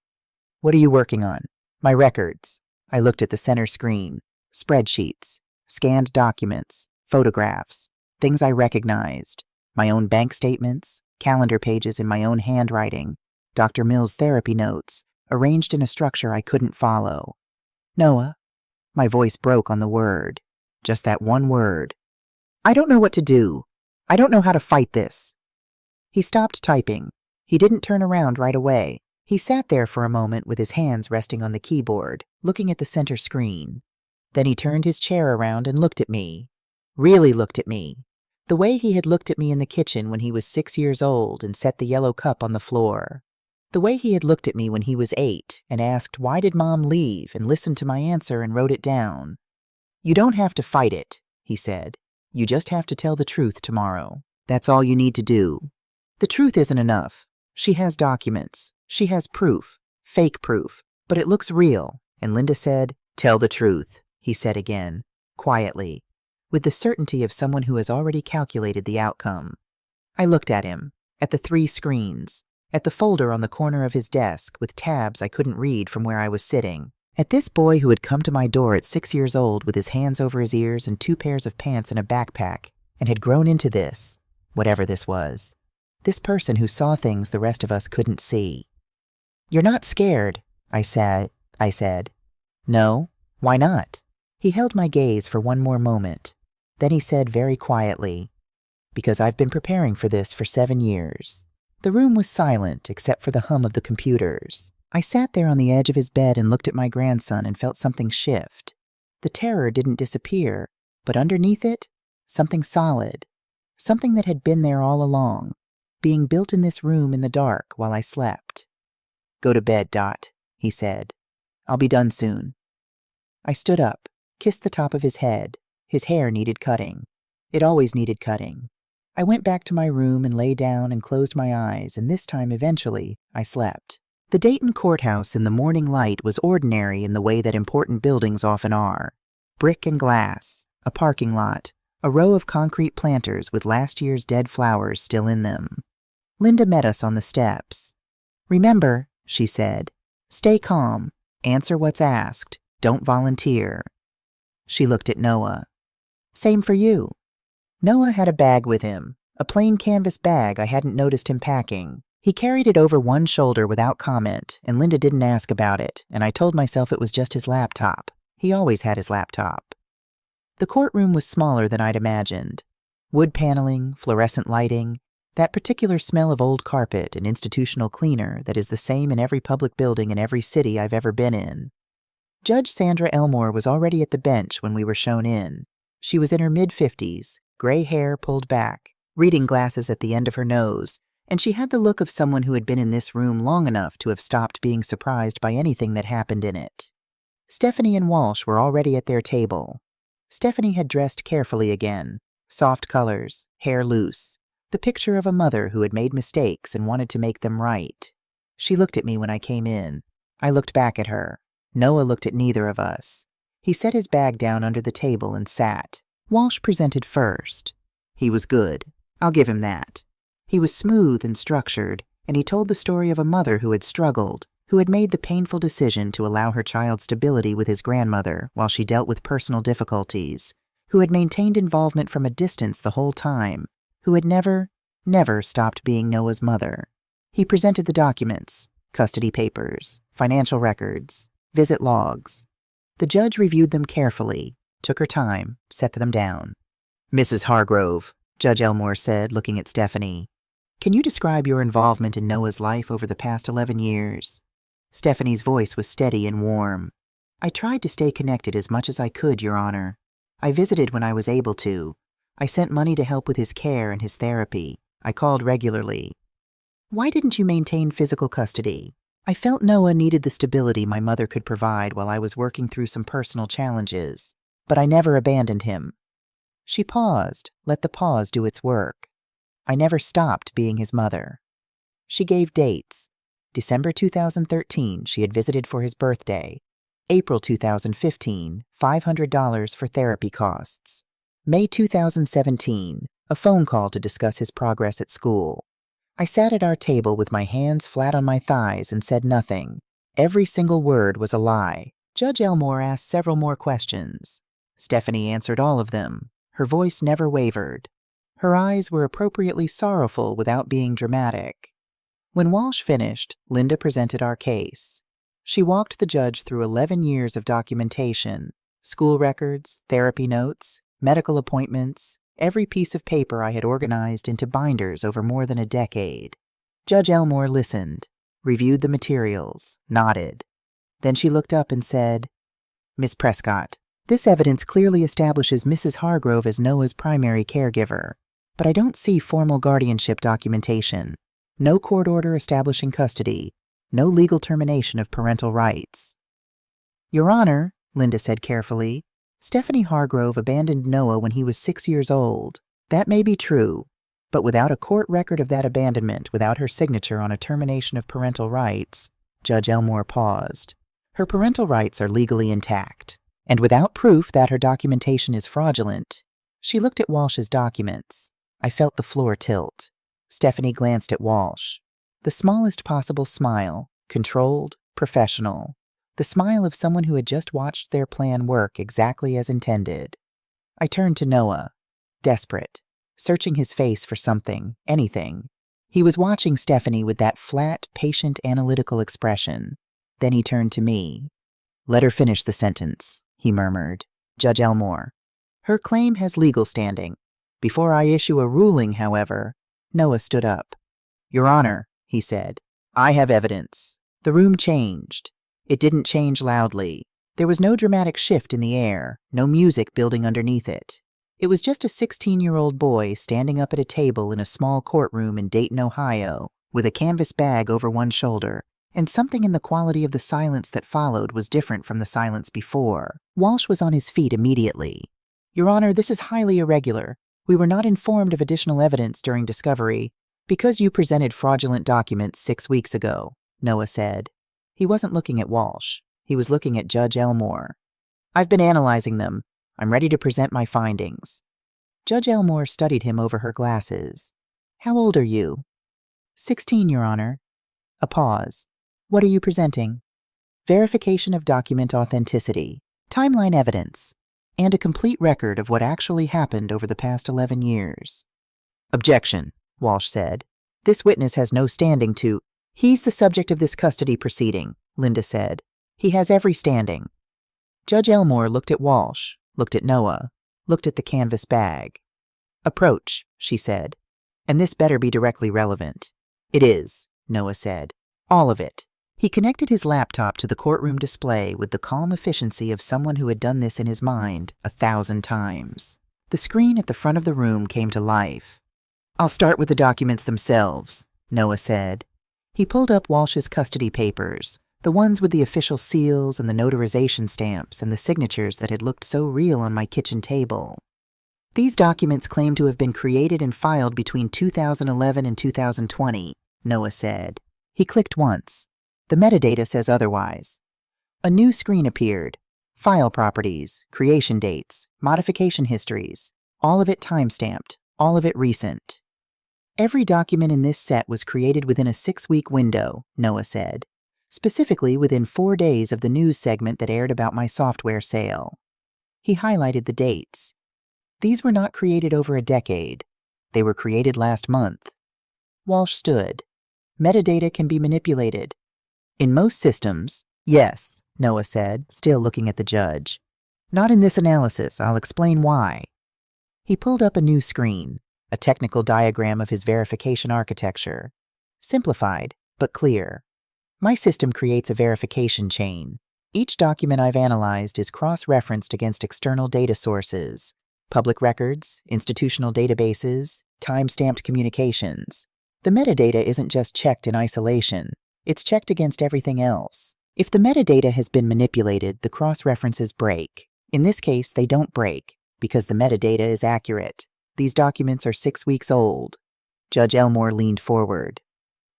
Speaker 1: "What are you working on?" "My records." I looked at the center screen. Spreadsheets. Scanned documents. Photographs. Things I recognized. My own bank statements. Calendar pages in my own handwriting. Dr. Mill's therapy notes, arranged in a structure I couldn't follow. "Noah." My voice broke on the word. Just that one word. "I don't know what to do. I don't know how to fight this." He stopped typing. He didn't turn around right away. He sat there for a moment with his hands resting on the keyboard, looking at the center screen. Then he turned his chair around and looked at me. Really looked at me. The way he had looked at me in the kitchen when he was 6 years old and set the yellow cup on the floor. The way he had looked at me when he was 8 and asked, "Why did Mom leave?" and listened to my answer and wrote it down. "You don't have to fight it," he said. "You just have to tell the truth tomorrow. That's all you need to do. The truth isn't enough. She has documents. She has proof. Fake proof. But it looks real." And Linda said, "Tell the truth," he said again, quietly, with the certainty of someone who has already calculated the outcome. I looked at him, at the 3 screens, at the folder on the corner of his desk with tabs I couldn't read from where I was sitting, at this boy who had come to my door at 6 years old with his hands over his ears and 2 pairs of pants and a backpack, and had grown into this, whatever this was, this person who saw things the rest of us couldn't see. "You're not scared," I said. "No? Why not?" He held my gaze for one more moment. Then he said very quietly, "Because I've been preparing for this for 7 years. The room was silent except for the hum of the computers. I sat there on the edge of his bed and looked at my grandson and felt something shift. The terror didn't disappear, but underneath it, something solid, something that had been there all along, being built in this room in the dark while I slept. "Go to bed, Dot," he said. "I'll be done soon." I stood up, kissed the top of his head. His hair needed cutting. It always needed cutting. I went back to my room and lay down and closed my eyes, and this time, eventually, I slept. The Dayton courthouse in the morning light was ordinary in the way that important buildings often are. Brick and glass, a parking lot, a row of concrete planters with last year's dead flowers still in them. Linda met us on the steps. "Remember," she said, "stay calm, answer what's asked, don't volunteer." She looked at Noah. "Same for you." Noah had a bag with him, a plain canvas bag I hadn't noticed him packing. He carried it over one shoulder without comment, and Linda didn't ask about it, and I told myself it was just his laptop. He always had his laptop. The courtroom was smaller than I'd imagined. Wood paneling, fluorescent lighting, That particular smell of old carpet and institutional cleaner that is the same in every public building in every city I've ever been in. Judge Sandra Elmore was already at the bench when we were shown in. She was in her mid-50s, gray hair pulled back, reading glasses at the end of her nose, and she had the look of someone who had been in this room long enough to have stopped being surprised by anything that happened in it. Stephanie and Walsh were already at their table. Stephanie had dressed carefully again, soft colors, hair loose, the picture of a mother who had made mistakes and wanted to make them right. She looked at me when I came in. I looked back at her. Noah looked at neither of us. He set his bag down under the table and sat. Walsh presented first. He was good. I'll give him that. He was smooth and structured, and he told the story of a mother who had struggled, who had made the painful decision to allow her child stability with his grandmother while she dealt with personal difficulties, who had maintained involvement from a distance the whole time, who had never stopped being Noah's mother. He presented the documents, custody papers, financial records, visit logs. The judge reviewed them carefully, took her time, set them down. "Mrs. Hargrove," Judge Elmore said, looking at Stephanie, "can you describe your involvement in Noah's life over the past 11 years? Stephanie's voice was steady and warm. "I tried to stay connected as much as I could, Your Honor. I visited when I was able to. I sent money to help with his care and his therapy. I called regularly." "Why didn't you maintain physical custody?" "I felt Noah needed the stability my mother could provide while I was working through some personal challenges, but I never abandoned him." She paused, let the pause do its work. "I never stopped being his mother." She gave dates. December 2013, she had visited for his birthday. April 2015, $500 for therapy costs. May 2017, a phone call to discuss his progress at school. I sat at our table with my hands flat on my thighs and said nothing. Every single word was a lie. Judge Elmore asked several more questions. Stephanie answered all of them. Her voice never wavered. Her eyes were appropriately sorrowful without being dramatic. When Walsh finished, Linda presented our case. She walked the judge through 11 years of documentation, school records, therapy notes, medical appointments, every piece of paper I had organized into binders over more than a decade. Judge Elmore listened, reviewed the materials, nodded. Then she looked up and said, "Miss Prescott, this evidence clearly establishes Mrs. Hargrove as Noah's primary caregiver, but I don't see formal guardianship documentation. No court order establishing custody, no legal termination of parental rights." "Your Honor," Linda said carefully, "Stephanie Hargrove abandoned Noah when he was 6 years old. That may be true, but without a court record of that abandonment, without her signature on a termination of parental rights," Judge Elmore paused, "her parental rights are legally intact. And without proof that her documentation is fraudulent." She looked at Walsh's documents. I felt the floor tilt. Stephanie glanced at Walsh. The smallest possible smile, controlled, professional. The smile of someone who had just watched their plan work exactly as intended. I turned to Noah, desperate, searching his face for something, anything. He was watching Stephanie with that flat, patient, analytical expression. Then he turned to me. "Let her finish the sentence," he murmured. "Judge Elmore, her claim has legal standing. Before I issue a ruling, however," Noah stood up. "Your Honor," he said, "I have evidence." The room changed. It didn't change loudly. There was no dramatic shift in the air, no music building underneath it. It was just a 16-year-old boy standing up at a table in a small courtroom in Dayton, Ohio, with a canvas bag over one shoulder, and something in the quality of the silence that followed was different from the silence before. Walsh was on his feet immediately. "Your Honor, this is highly irregular. We were not informed of additional evidence during discovery because you presented fraudulent documents 6 weeks ago," Noah said. He wasn't looking at Walsh. He was looking at Judge Elmore. "I've been analyzing them. I'm ready to present my findings." Judge Elmore studied him over her glasses. "How old are you?" 16, Your Honor." A pause. "What are you presenting?" "Verification of document authenticity, timeline evidence, and a complete record of what actually happened over the past 11 years. "Objection," Walsh said. "This witness has no standing to—" "He's the subject of this custody proceeding," Linda said. "He has every standing." Judge Elmore looked at Walsh, looked at Noah, looked at the canvas bag. "Approach," she said. And this better be directly relevant. It is, Noah said. All of it. He connected his laptop to the courtroom display with the calm efficiency of someone who had done this in his mind 1,000 times. The screen at the front of the room came to life. I'll start with the documents themselves, Noah said. He pulled up Walsh's custody papers, the ones with the official seals and the notarization stamps and the signatures that had looked so real on my kitchen table. These documents claim to have been created and filed between 2011 and 2020, Noah said. He clicked once. The metadata says otherwise. A new screen appeared. File properties, creation dates, modification histories, all of it time-stamped, all of it recent. Every document in this set was created within a 6-week window, Noah said, specifically within 4 days of the news segment that aired about my software sale. He highlighted the dates. These were not created over a decade. They were created last month. Walsh stood. Metadata can be manipulated. In most systems, yes, Noah said, still looking at the judge. Not in this analysis. I'll explain why. He pulled up a new screen, a technical diagram of his verification architecture. Simplified, but clear. My system creates a verification chain. Each document I've analyzed is cross-referenced against external data sources, public records, institutional databases, time-stamped communications. The metadata isn't just checked in isolation. It's checked against everything else. If the metadata has been manipulated, the cross-references break. In this case, they don't break, because the metadata is accurate. These documents are 6 weeks old. Judge Elmore leaned forward.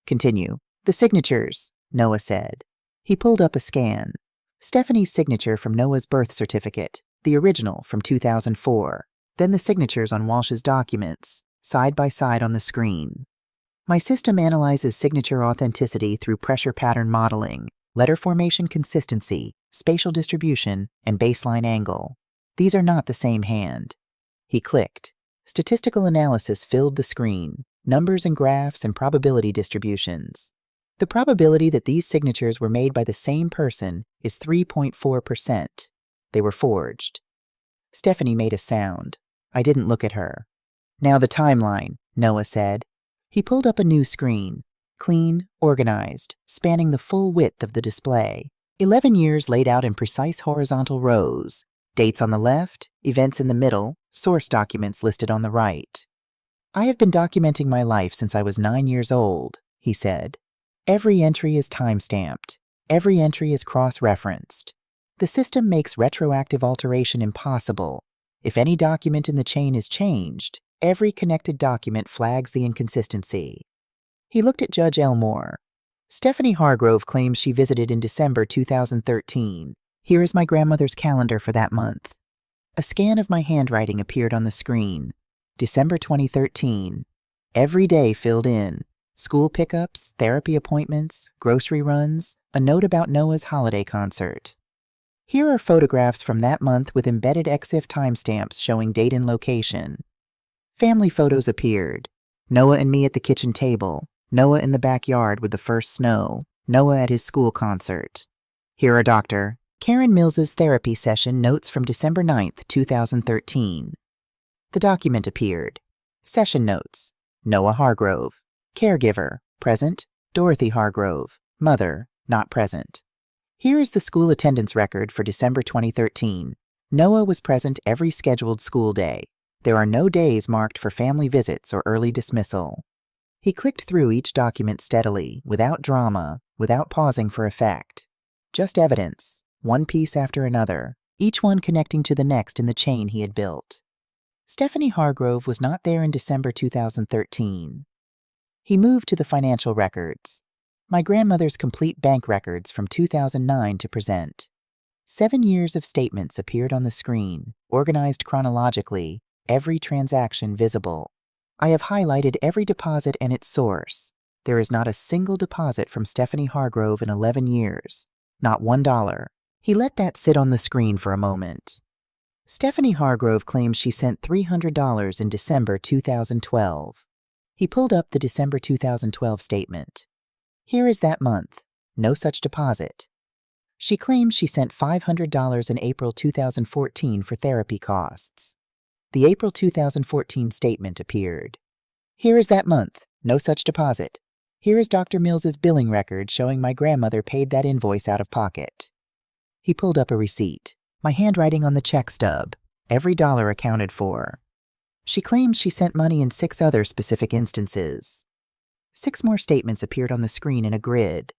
Speaker 1: Continue. The signatures, Noah said. He pulled up a scan. Stephanie's signature from Noah's birth certificate, the original from 2004. Then the signatures on Walsh's documents, side by side on the screen. My system analyzes signature authenticity through pressure pattern modeling, letter formation consistency, spatial distribution, and baseline angle. These are not the same hand. He clicked. Statistical analysis filled the screen, numbers and graphs and probability distributions. The probability that these signatures were made by the same person is 3.4%. They were forged. Stephanie made a sound. I didn't look at her. Now the timeline, Noah said. He pulled up a new screen, clean, organized, spanning the full width of the display. 11 years laid out in precise horizontal rows. Dates on the left, events in the middle, source documents listed on the right. I have been documenting my life since I was 9 years old, he said. Every entry is time-stamped. Every entry is cross-referenced. The system makes retroactive alteration impossible. If any document in the chain is changed, every connected document flags the inconsistency. He looked at Judge Elmore. Stephanie Hargrove claims she visited in December 2013. Here is my grandmother's calendar for that month. A scan of my handwriting appeared on the screen. December 2013. Every day filled in. School pickups, therapy appointments, grocery runs, a note about Noah's holiday concert. Here are photographs from that month with embedded EXIF timestamps showing date and location. Family photos appeared. Noah and me at the kitchen table. Noah in the backyard with the first snow. Noah at his school concert. Here are Dr. Karen Mills's therapy session notes from December 9th, 2013. The document appeared. Session notes. Noah Hargrove. Caregiver, present, Dorothy Hargrove. Mother, not present. Here is the school attendance record for December 2013. Noah was present every scheduled school day. There are no days marked for family visits or early dismissal. He clicked through each document steadily, without drama, without pausing for effect. Just evidence, one piece after another, each one connecting to the next in the chain he had built. Stephanie Hargrove was not there in December 2013. He moved to the financial records. My grandmother's complete bank records from 2009 to present. 7 years of statements appeared on the screen, organized chronologically, every transaction visible. I have highlighted every deposit and its source. There is not a single deposit from Stephanie Hargrove in 11 years. Not $1. He let that sit on the screen for a moment. Stephanie Hargrove claims she sent $300 in December 2012. He pulled up the December 2012 statement. Here is that month. No such deposit. She claims she sent $500 in April 2014 for therapy costs. The April 2014 statement appeared. Here is that month. No such deposit. Here is Dr. Mills's billing record showing my grandmother paid that invoice out of pocket. He pulled up a receipt. My handwriting on the check stub. Every dollar accounted for. She claims she sent money in 6 other specific instances. 6 more statements appeared on the screen in a grid.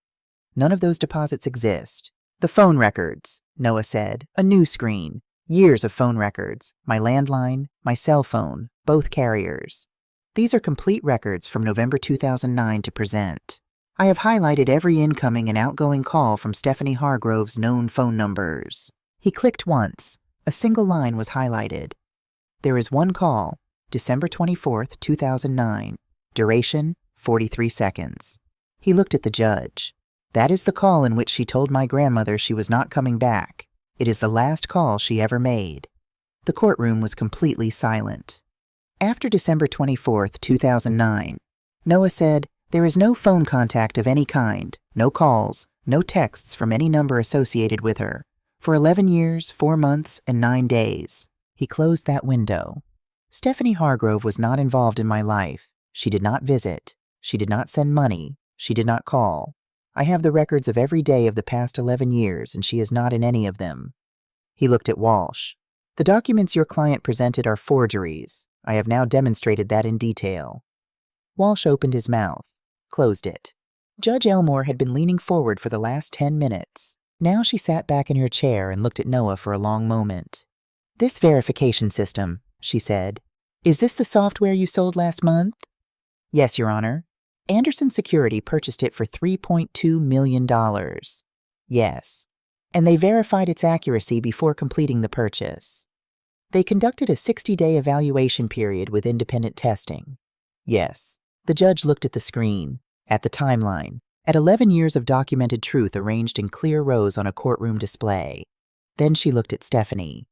Speaker 1: None of those deposits exist. The phone records, Noah said. A new screen. Years of phone records. My landline, my cell phone, both carriers. These are complete records from November 2009 to present. I have highlighted every incoming and outgoing call from Stephanie Hargrove's known phone numbers. He clicked once. A single line was highlighted. There is one call, December 24th, 2009. Duration, 43 seconds. He looked at the judge. That is the call in which she told my grandmother she was not coming back. It is the last call she ever made. The courtroom was completely silent. After December 24th, 2009, Noah said, there is no phone contact of any kind, no calls, no texts from any number associated with her. For 11 years, 4 months, and 9 days. He closed that window. Stephanie Hargrove was not involved in my life. She did not visit. She did not send money. She did not call. I have the records of every day of the past 11 years, and she is not in any of them. He looked at Walsh. The documents your client presented are forgeries. I have now demonstrated that in detail. Walsh opened his mouth, closed it. Judge Elmore had been leaning forward for the last 10 minutes. Now she sat back in her chair and looked at Noah for a long moment. This verification system, she said. Is this the software you sold last month? Yes, Your Honor. Anderson Security purchased it for $3.2 million. Yes. And they verified its accuracy before completing the purchase. They conducted a 60-day evaluation period with independent testing. Yes. The judge looked at the screen, at the timeline, at 11 years of documented truth arranged in clear rows on a courtroom display. Then she looked at Stephanie.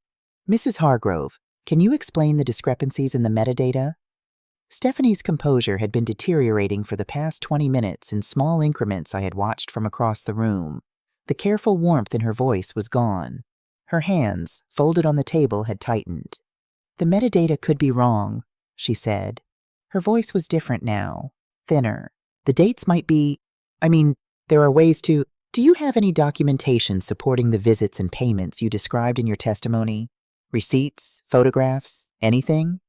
Speaker 1: Mrs. Hargrove, can you explain the discrepancies in the metadata? Stephanie's composure had been deteriorating for the past 20 minutes in small increments I had watched from across the room. The careful warmth in her voice was gone. Her hands, folded on the table, had tightened. The metadata could be wrong, she said. Her voice was different now, thinner. The dates might be... there are ways to... Do you have any documentation supporting the visits and payments you described in your testimony? Receipts, photographs, anything?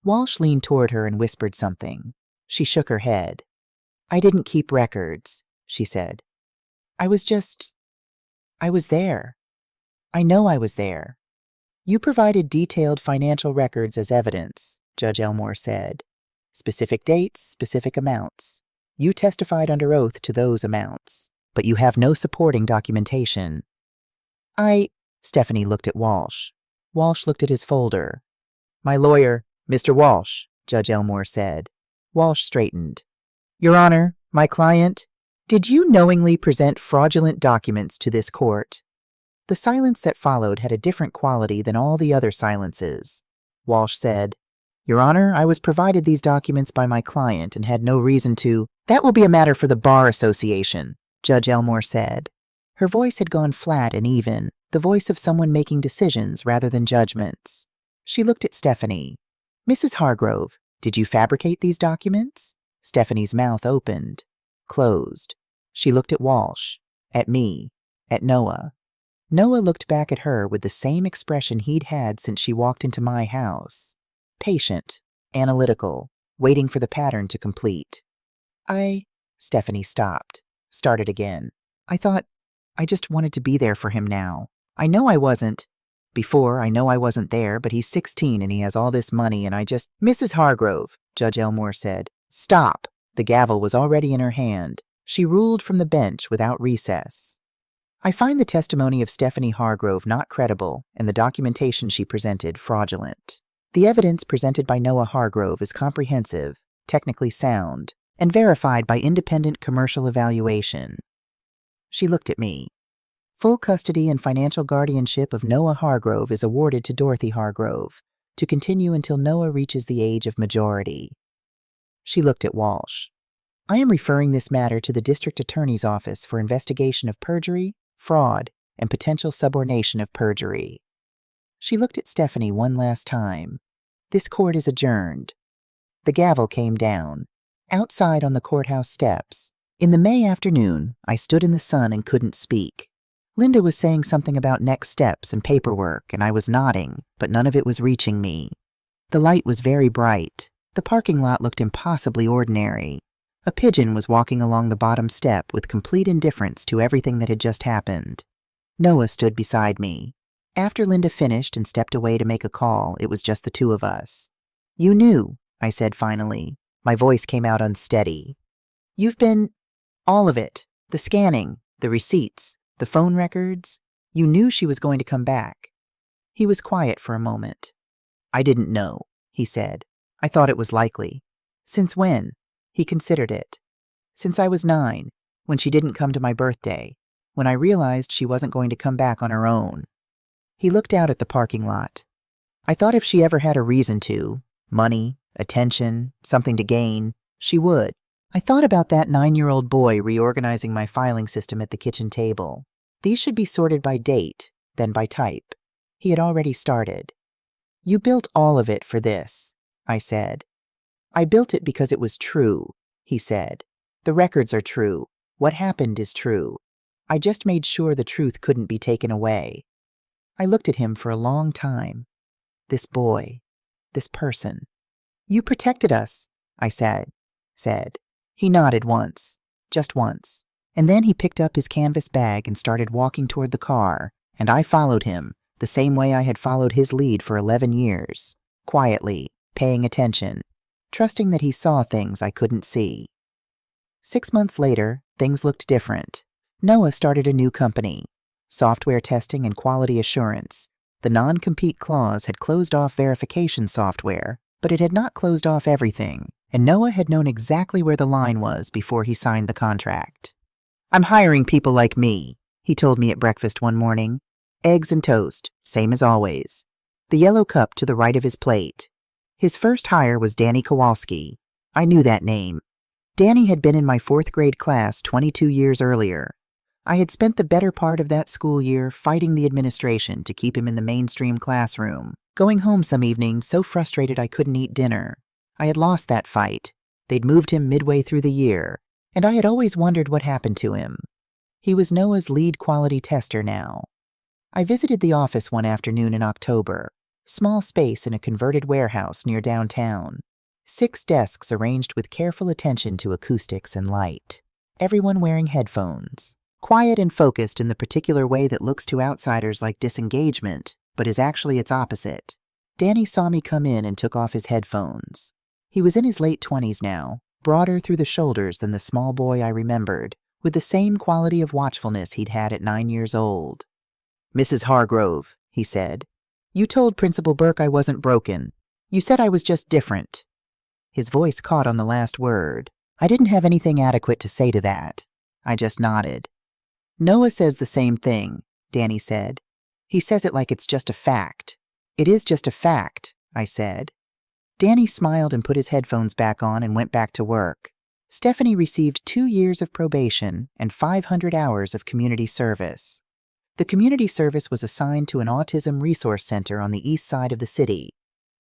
Speaker 1: Walsh leaned toward her and whispered something. She shook her head. I didn't keep records, she said. I was there. I know I was there. You provided detailed financial records as evidence, Judge Elmore said. Specific dates, specific amounts. You testified under oath to those amounts, but you have no supporting documentation. Stephanie looked at Walsh. Walsh looked at his folder. My lawyer, Mr. Walsh, Judge Elmore said. Walsh straightened. Your Honor, my client, did you knowingly present fraudulent documents to this court? The silence that followed had a different quality than all the other silences. Walsh said, Your Honor, I was provided these documents by my client and had no reason to... That will be a matter for the Bar Association, Judge Elmore said. Her voice had gone flat and even, the voice of someone making decisions rather than judgments. She looked at Stephanie. Mrs. Hargrove, did you fabricate these documents? Stephanie's mouth opened, closed. She looked at Walsh, at me, at Noah. Noah looked back at her with the same expression he'd had since she walked into my house. Patient, analytical, waiting for the pattern to complete. Stephanie stopped, started again. I just wanted to be there for him now. I know I wasn't. Before, I know I wasn't there, but he's 16 and he has all this money and Mrs. Hargrove, Judge Elmore said. Stop. The gavel was already in her hand. She ruled from the bench without recess. I find the testimony of Stephanie Hargrove not credible and the documentation she presented fraudulent. The evidence presented by Noah Hargrove is comprehensive, technically sound, and verified by independent commercial evaluation. She looked at me. Full custody and financial guardianship of Noah Hargrove is awarded to Dorothy Hargrove, to continue until Noah reaches the age of majority. She looked at Walsh. I am referring this matter to the District Attorney's Office for investigation of perjury, fraud, and potential subornation of perjury. She looked at Stephanie one last time. This court is adjourned. The gavel came down. Outside on the courthouse steps, in the May afternoon, I stood in the sun and couldn't speak. Linda was saying something about next steps and paperwork, and I was nodding, but none of it was reaching me. The light was very bright. The parking lot looked impossibly ordinary. A pigeon was walking along the bottom step with complete indifference to everything that had just happened. Noah stood beside me. After Linda finished and stepped away to make a call, it was just the two of us. "You knew," I said finally. My voice came out unsteady. "You've been... all of it. The scanning, the receipts, the phone records. You knew she was going to come back." He was quiet for a moment. "I didn't know," he said. "I thought it was likely." "Since when?" He considered it. "Since I was 9, when she didn't come to my birthday, when I realized she wasn't going to come back on her own." He looked out at the parking lot. "I thought if she ever had a reason to, money, attention, something to gain, she would. I thought about that 9-year-old boy reorganizing my filing system at the kitchen table. These should be sorted by date, then by type." He had already started. "You built all of it for this," I said. "I built it because it was true," he said. "The records are true. What happened is true. I just made sure the truth couldn't be taken away." I looked at him for a long time. This boy, this person. "You protected us," I said. He nodded once, just once, and then he picked up his canvas bag and started walking toward the car, and I followed him, the same way I had followed his lead for 11 years, quietly, paying attention, trusting that he saw things I couldn't see. 6 months later, things looked different. Noah started a new company, software testing and quality assurance. The non-compete clause had closed off verification software, but it had not closed off everything, and Noah had known exactly where the line was before he signed the contract. "I'm hiring people like me," he told me at breakfast one morning. "Eggs and toast, same as always." The yellow cup to the right of his plate. His first hire was Danny Kowalski. I knew that name. Danny had been in my 4th grade class 22 years earlier. I had spent the better part of that school year fighting the administration to keep him in the mainstream classroom, going home some evenings so frustrated I couldn't eat dinner. I had lost that fight. They'd moved him midway through the year, and I had always wondered what happened to him. He was Noah's lead quality tester now. I visited the office one afternoon in October, small space in a converted warehouse near downtown. 6 desks arranged with careful attention to acoustics and light. Everyone wearing headphones. Quiet and focused in the particular way that looks to outsiders like disengagement, but is actually its opposite. Danny saw me come in and took off his headphones. He was in his late 20s now, broader through the shoulders than the small boy I remembered, with the same quality of watchfulness he'd had at 9 years old. "Mrs. Hargrove," he said, "you told Principal Burke I wasn't broken. You said I was just different." His voice caught on the last word. I didn't have anything adequate to say to that. I just nodded. "Noah says the same thing," Danny said. "He says it like it's just a fact." "It is just a fact," I said. Danny smiled and put his headphones back on and went back to work. Stephanie received 2 years of probation and 500 hours of community service. The community service was assigned to an autism resource center on the east side of the city,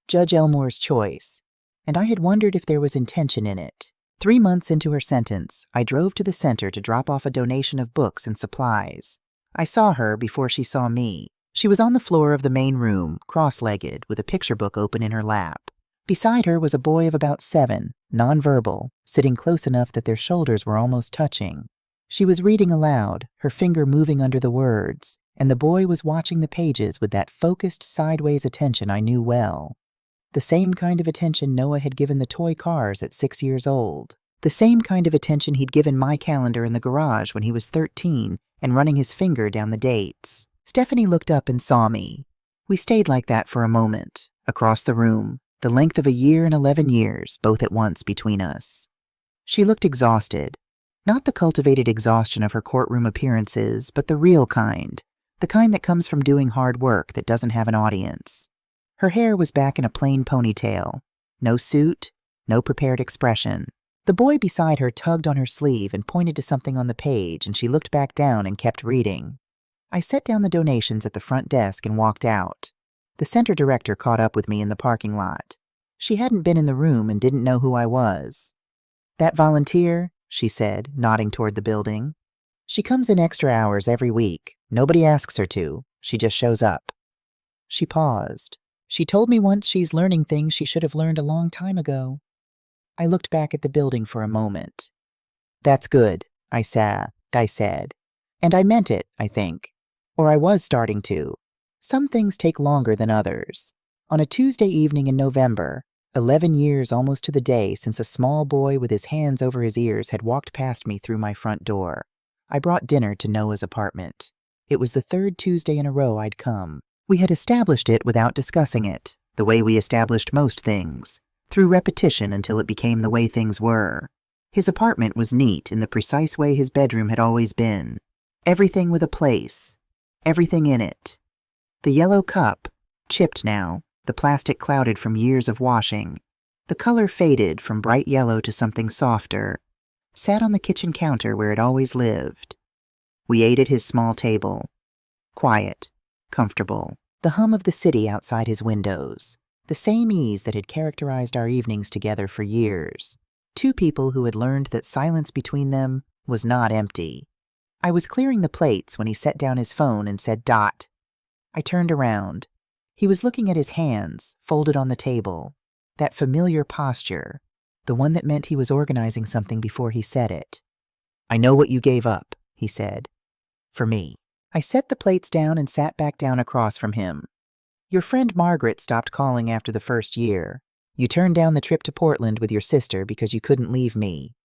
Speaker 1: Judge Elmore's choice, and I had wondered if there was intention in it. 3 months into her sentence, I drove to the center to drop off a donation of books and supplies. I saw her before she saw me. She was on the floor of the main room, cross-legged, with a picture book open in her lap. Beside her was a boy of about 7, nonverbal, sitting close enough that their shoulders were almost touching. She was reading aloud, her finger moving under the words, and the boy was watching the pages with that focused, sideways attention I knew well. The same kind of attention Noah had given the toy cars at 6 years old. The same kind of attention he'd given my calendar in the garage when he was 13 and running his finger down the dates. Stephanie looked up and saw me. We stayed like that for a moment, across the room, the length of a year and 11 years, both at once between us. She looked exhausted. Not the cultivated exhaustion of her courtroom appearances, but the real kind. The kind that comes from doing hard work that doesn't have an audience. Her hair was back in a plain ponytail. No suit, no prepared expression. The boy beside her tugged on her sleeve and pointed to something on the page, and she looked back down and kept reading. I set down the donations at the front desk and walked out. The center director caught up with me in the parking lot. She hadn't been in the room and didn't know who I was. "That volunteer," she said, nodding toward the building. "She comes in extra hours every week. Nobody asks her to. She just shows up." She paused. "She told me once she's learning things she should have learned a long time ago." I looked back at the building for a moment. "That's good," I said. And I meant it, I think. Or I was starting to. Some things take longer than others. On a Tuesday evening in November, 11 years almost to the day since a small boy with his hands over his ears had walked past me through my front door, I brought dinner to Noah's apartment. It was the third Tuesday in a row I'd come. We had established it without discussing it, the way we established most things, through repetition until it became the way things were. His apartment was neat in the precise way his bedroom had always been. Everything with a place. Everything in it. The yellow cup, chipped now, the plastic clouded from years of washing, the color faded from bright yellow to something softer, sat on the kitchen counter where it always lived. We ate at his small table. Quiet, comfortable, the hum of the city outside his windows, the same ease that had characterized our evenings together for years. Two people who had learned that silence between them was not empty. I was clearing the plates when he set down his phone and said, "Dot." I turned around. He was looking at his hands, folded on the table. That familiar posture, the one that meant he was organizing something before he said it. "I know what you gave up," he said. "For me." I set the plates down and sat back down across from him. "Your friend Margaret stopped calling after the first year. You turned down the trip to Portland with your sister because you couldn't leave me.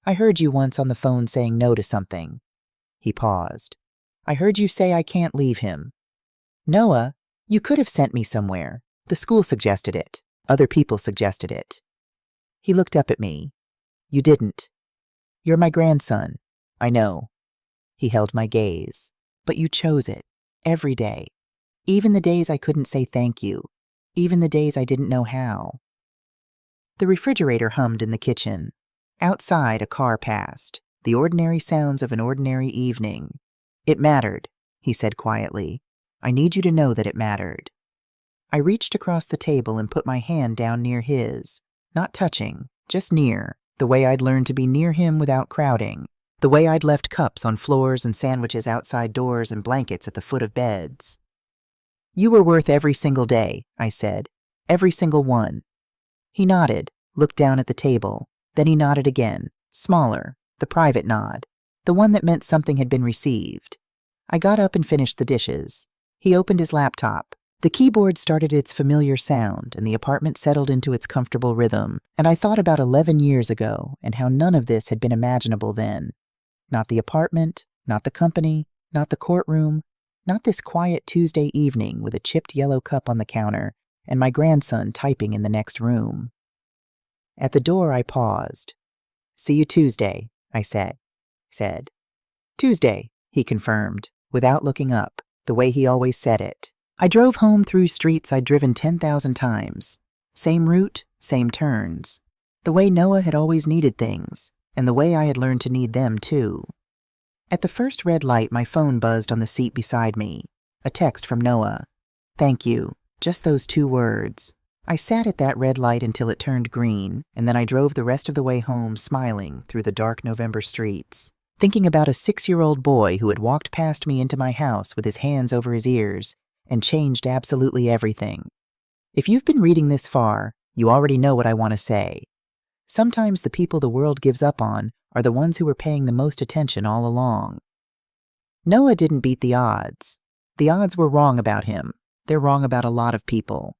Speaker 1: I heard you once on the phone saying no to something." He paused. "I heard you say I can't leave him." "Noah, you could have sent me somewhere. The school suggested it. Other people suggested it." He looked up at me. "You didn't. You're my grandson. I know." He held my gaze. "But you chose it. Every day. Even the days I couldn't say thank you. Even the days I didn't know how." The refrigerator hummed in the kitchen. Outside, a car passed. The ordinary sounds of an ordinary evening. "It mattered," he said quietly. "I need you to know that it mattered." I reached across the table and put my hand down near his, not touching, just near, the way I'd learned to be near him without crowding, the way I'd left cups on floors and sandwiches outside doors and blankets at the foot of beds. "You were worth every single day," I said. "Every single one." He nodded, looked down at the table. Then he nodded again, smaller, the private nod, the one that meant something had been received. I got up and finished the dishes. He opened his laptop. The keyboard started its familiar sound, and the apartment settled into its comfortable rhythm, and I thought about 11 years ago and how none of this had been imaginable then. Not the apartment, not the company, not the courtroom, not this quiet Tuesday evening with a chipped yellow cup on the counter and my grandson typing in the next room. At the door, I paused. "See you Tuesday," I said. "Tuesday," he confirmed, without looking up, the way he always said it. I drove home through streets I'd driven 10,000 times. Same route, same turns. The way Noah had always needed things, and the way I had learned to need them too. At the first red light, my phone buzzed on the seat beside me. A text from Noah. "Thank you." Just those 2 words. I sat at that red light until it turned green, and then I drove the rest of the way home smiling through the dark November streets, thinking about a 6-year-old boy who had walked past me into my house with his hands over his ears and changed absolutely everything. If you've been reading this far, you already know what I want to say. Sometimes the people the world gives up on are the ones who were paying the most attention all along. Noah didn't beat the odds. The odds were wrong about him. They're wrong about a lot of people.